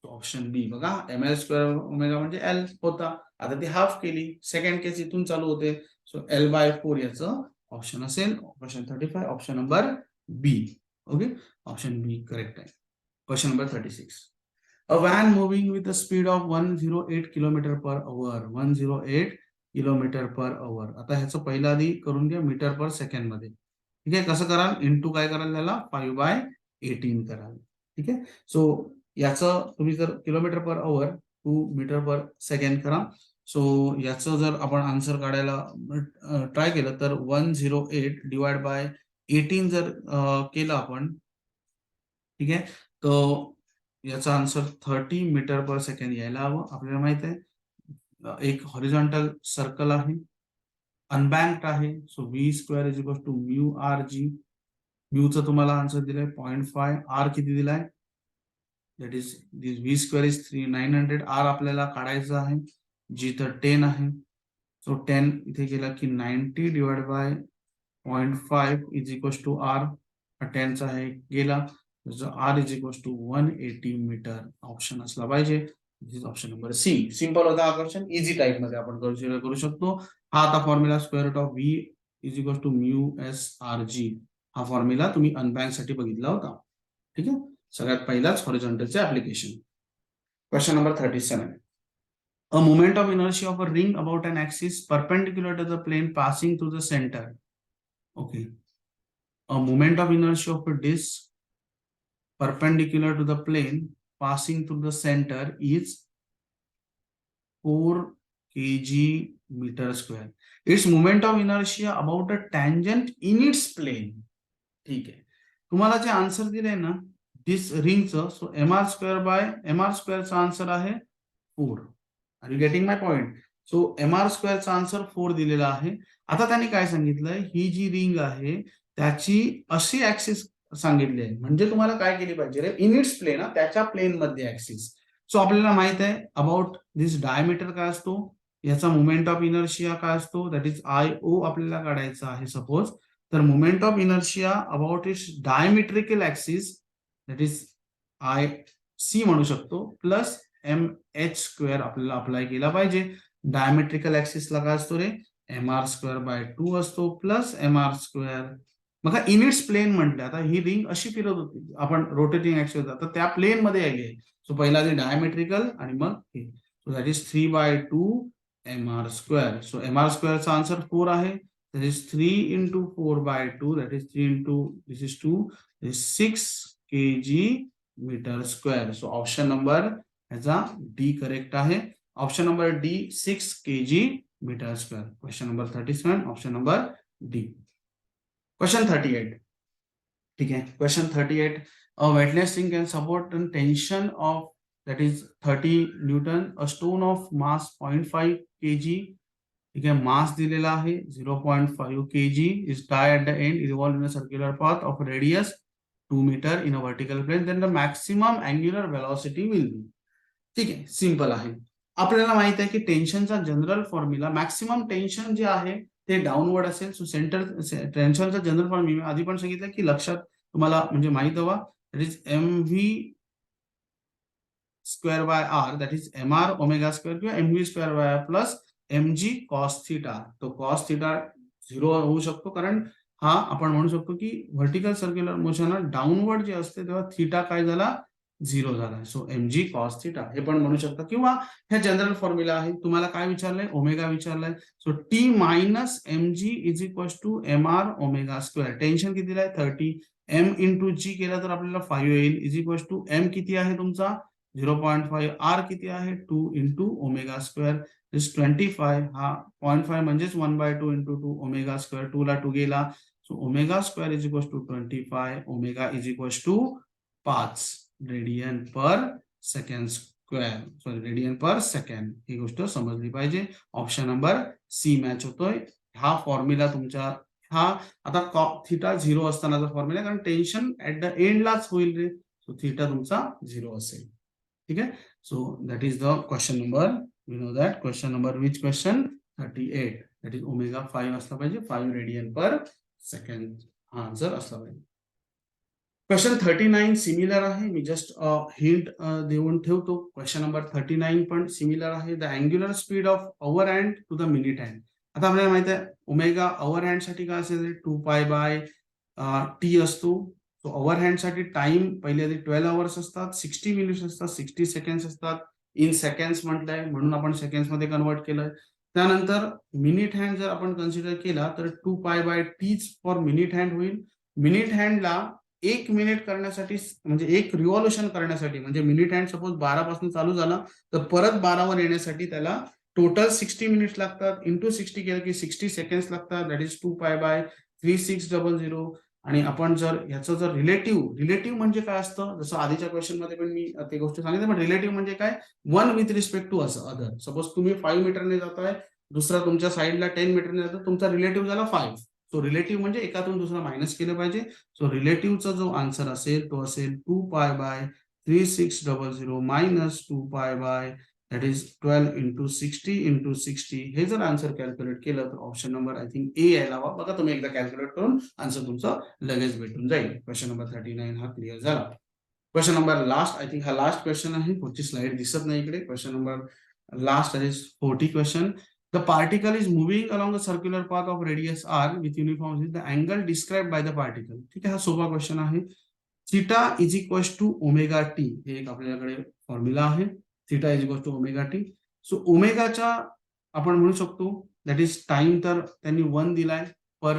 ऑप्शन बी बघा एम एल स्क्वेअर ओमेगा म्हणजे एल होता. आता ती हाफ केली. सेकंड केस इथून चालू होते. सो एल बाय 4 याचं ऑप्शन असेल क्वेश्चन 35 ऑप्शन नंबर बी. ओके. ऑप्शन बी करेक्ट आहे. Question number 36. A van moving with a speed of 108 km per hour. 108 km per hour. आता ह्याचं पहिला आधी करून घ्या मीटर पर सेकंड मध्ये. ठीक आहे, कसं कराल? इंटू काय कराल त्याला? 5/18 कराल. ठीक आहे, सो याचं तुम्ही जर kilometre per hour 2 metre per second करा. सो याचं जर आपण आन्सर काढायला ट्राय केलं तर 108 डिवाइड बाय 18 जर केलं आपण, ठीक आहे, तर याचा आन्सर 30 मीटर पर सेकंड यायला हवं. आपल्याला माहित आहे एक हॉरिझॉन्टल सर्कल आहे, अनबँक्ड आहे. So V square is equal to mu R G. म्यूचं तुम्हाला आन्सर दिलाय 0.5. आर किती दिलाय? That is this V square is 900. R आपल्याला काढायचं आहे, जी तर 10 आहे. सो 10 इथे गेला की 90 divide by 0.5 is equal to R. 10 चा आहे गेला, R is equal to 180 metre. Option असला पाहिजे. This is option number C. Simple होता हा क्वेश्चन, इझी टाईप मध्ये आपण करू शकतो. हा आता formula square root of V is equal to mu S R G. हा फॉर्म्युला तुम्ही अनबँक साठी बघितला होता. ठीक आहे, सगळ्यात पहिलाच हॉरिझॉन्टलचे application. Question number 37. A moment of inertia of a ring about an axis perpendicular to the plane passing through the center. Okay. A moment of inertia of a disk perpendicular to the plane passing through the center is 4 kg meter square. Its moment of inertia about a tangent in its plane. ठीक आहे, तुम्हाला जे आन्सर दिले ना दिस रिंगचं, so mr square by mr स्क्वेअरचा आन्सर आहे 4. Are you getting my point? So mr स्क्वेअरचा आन्सर 4 दिलेला आहे. आता त्यांनी काय सांगितलंय, ही जी रिंग आहे त्याची अशी ऍक्सिस सांगितली आहे, म्हणजे तुम्हाला काय केली पाहिजे, इन इट्स प्लेन, त्याच्या प्लेन मध्ये ऍक्सिस. सो आपल्याला माहित आहे अबाउट दिस डायमीटर काय असतो, याचा मोमेंट ऑफ इनर्शिया काय असतो, दॅट इज आय ओ आपल्याला काढायचा आहे सपोज. तर moment of inertia about its diametrical axis, that is I C म्हणू शकतो, प्लस एम एच स्क्वेअर आपल्याला अप्लाय केला पाहिजे. डायमेट्रिकल ऍक्सिसला काय असतो रे, एम आर स्क्वेअर बाय 2 असतो, प्लस एम आर स्क्वेअर. मग इनिट्स प्लेन म्हटलं, आता ही रिंग अशी फिरत होती, आपण रोटेटिंग ऍक्सिस होता, तर त्या प्लेन मध्ये आली आहे. सो पहिला ते डायमेट्रिकल आणि मग हे, so that is 3/2 M R square. So M R स्क्वेअरचा आन्सर 4 आहे. That is 3 into 4/2. That is 3 into this is 2. This is 6 kg meter square. So option number ह्याचा D correct आहे. Option number D 6 kg meter square. Question number 37. Option number D. Question 38. ठीक है. Question 38. A weightless thing can support a tension of that is 30 Newton. A stone of mass 0.5 kg. ठीक आहे, मास दिलेला आहे 0.5 kg is tie at the end revolve in a circular path of radius 2 meter in a vertical plane, then the maximum angular velocity will be. ठीक आहे, सिंपल आहे. आपल्याला माहित आहे की टेन्शनचा जनरल फॉर्म्युला, मॅक्सिमम टेन्शन जे आहे ते डाऊनवर्ड असेल. सो सेंटर टेन्शनचा जनरल फॉर्म्युला आधी पण सांगितलं की लक्षात तुम्हाला म्हणजे माहित हवा, that is M V square by R, that is M R omega square किंवा M V square by R plus mg cos theta. तो cos थीटा 0 होऊ शकतो, कारण हा आपण म्हणू शकतो की व्हर्टिकल सर्क्युलर मोशन डाऊनवर्ड जे असते तेव्हा थीटा काय झाला, 0 झाला. सो mg cos थीटा हे पण म्हणू शकता, किंवा हे जनरल फॉर्म्युला आहे. तुम्हाला काय विचारलंय, ओमेगा विचारलंय. So T minus mg is equal to mr omega square. Tension किती आहे 30, m इंटू जी केला तर आपल्याला 5 येईल, इज इक्वल टू m किती आहे तुमचा 0.5, आर किती आहे 2 इंटू ओमेगा स्क्वेअर इज 25. हा 0.5 म्हणजेच 1/2 इंटू 2 ओमेगा स्क्वेअर, 2 ला 2 गेला. So omega square is equal to 25. Omega is equal to 5 radian per second square, sorry radian per second. ही गोष्ट समजली पाहिजे. ऑप्शन नंबर सी मॅच होतोय. हा फॉर्म्युला तुमच्या हा आता थीटा 0 असतानाचा फॉर्म्युला, कारण टेन्शन ऍट द एंडलाच होईल रे. सो थीटा तुमचा 0 असेल. ठीक आहे, so that is the question number. We know that question number, which question? 38. That is omega 5 असला पाहिजे, 5 रेडियन पर सेकंड आन्सर असला पाहिजे. क्वेश्चन 39 सिमिलर आहे. मी जस्ट हिंट देऊन ठेवतो. क्वेश्चन नंबर 39 पण सिमिलर आहे. The angular speed of hour hand to the minute hand. आता आपल्याला माहित आहे ओमेगा अवर हँड साठी काय असेल 2 पाय बाय टी असतो. सो ओव्हरहँडसाठी टाइम पहिले आधी 12 आवर्स असतात, 60 मिनिट्स असतात, 60 सेकंड्स असतात. इन सेकंड्स म्हटलंय म्हणून आपण सेकंड्स मध्ये कन्वर्ट केलंय. त्यानंतर मिनिट हँड जर आपण कन्सिडर केला तर 2π/t फॉर मिनिट हँड होईल. मिनिट हँडला 1 मिनिट करण्यासाठी म्हणजे 1 रिव्हॉल्युशन करण्यासाठी म्हणजे मिनिट हँड सपोज 12 पासून चालू झाला तर परत 12 वर येण्यासाठी त्याला टोटल 60 मिनिट्स लागतात. इंटू 60 केलं की 60 सेकंड्स लागतात. That is 2π/3600. आणि आपण जर ह्याचं जर रिलेटिव्ह म्हणजे काय असतं, जसं आधीच्या क्वेश्चन मध्ये पण मी ते गोष्ट सांगितली, पण रिलेटिव्ह म्हणजे काय, 1 with respect to other. Suppose तुम्ही 5 मीटरने जाताय, दुसरा तुमच्या साईडला 10 मीटरने जातो, तुमचा रिलेटिव्ह झाला 5. सो रिलेटिव्ह म्हणजे एकातून दुसरा मायनस केलं पाहिजे. सो रिलेटिव्हचा जो आन्सर असेल तो असेल 2π/3600 minus 2π/ that is 12 into 60 into 60. हे जर आन्सर कॅल्क्युलेट केलं तर option number I think A यायला हवा. बघा तुम्ही एकदा कॅल्क्युलेट करून आन्सर तुमचं लगेच भेटून जाईल. क्वेश्चन नंबर 39 हा क्लिअर झाला. Question number last, I think हा लास्ट क्वेश्चन आहे. पुढची स्लाइड दिसत नाही इकडे. Question number last is 40 question. The particle is moving along a circular path of radius r with uniform the angle described by the particle. ठीक आहे, हा सोपा क्वेश्चन आहे. Theta is equals to omega T हे एक आपल्याकडे फॉर्म्युला आहे. Theta is equals to omega T. So ओमेगाच्या आपण म्हणू शकतो दॅट इज टाइम, तर त्यांनी 1 दिलाय पर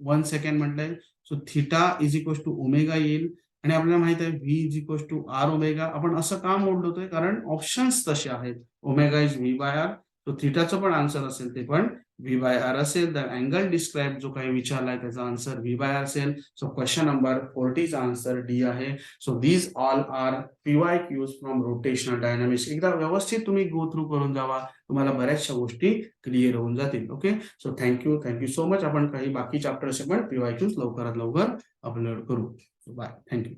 1 सेकंड म्हटलंय. So theta is equals to omega येईल. आणि आपल्याला माहित आहे V is equals to R omega. आपण असं का मोडलोय कारण ऑप्शन्स तसे आहेत. Omega is V by R. तो थीटाचं पण आन्सर असेल ते पण व्ही बाय आर असेल. तर अँगल डिस्क्राईब जो काही विचारलाय त्याचा आन्सर व्ही बाय आर असेल. सो क्वेश्चन नंबर 40 चा आन्सर डी आहे. So these all are PYQs from rotational dynamics. एकदा व्यवस्थित तुम्ही गो थ्रू करून जावा, तुम्हाला बऱ्याचशा गोष्टी क्लिअर होऊन जातील. Okay, so thank you so much. आपण काही बाकी चॅप्टर्स पण PYQs लवकरात लवकर अपलोड करू. Bye, thank you.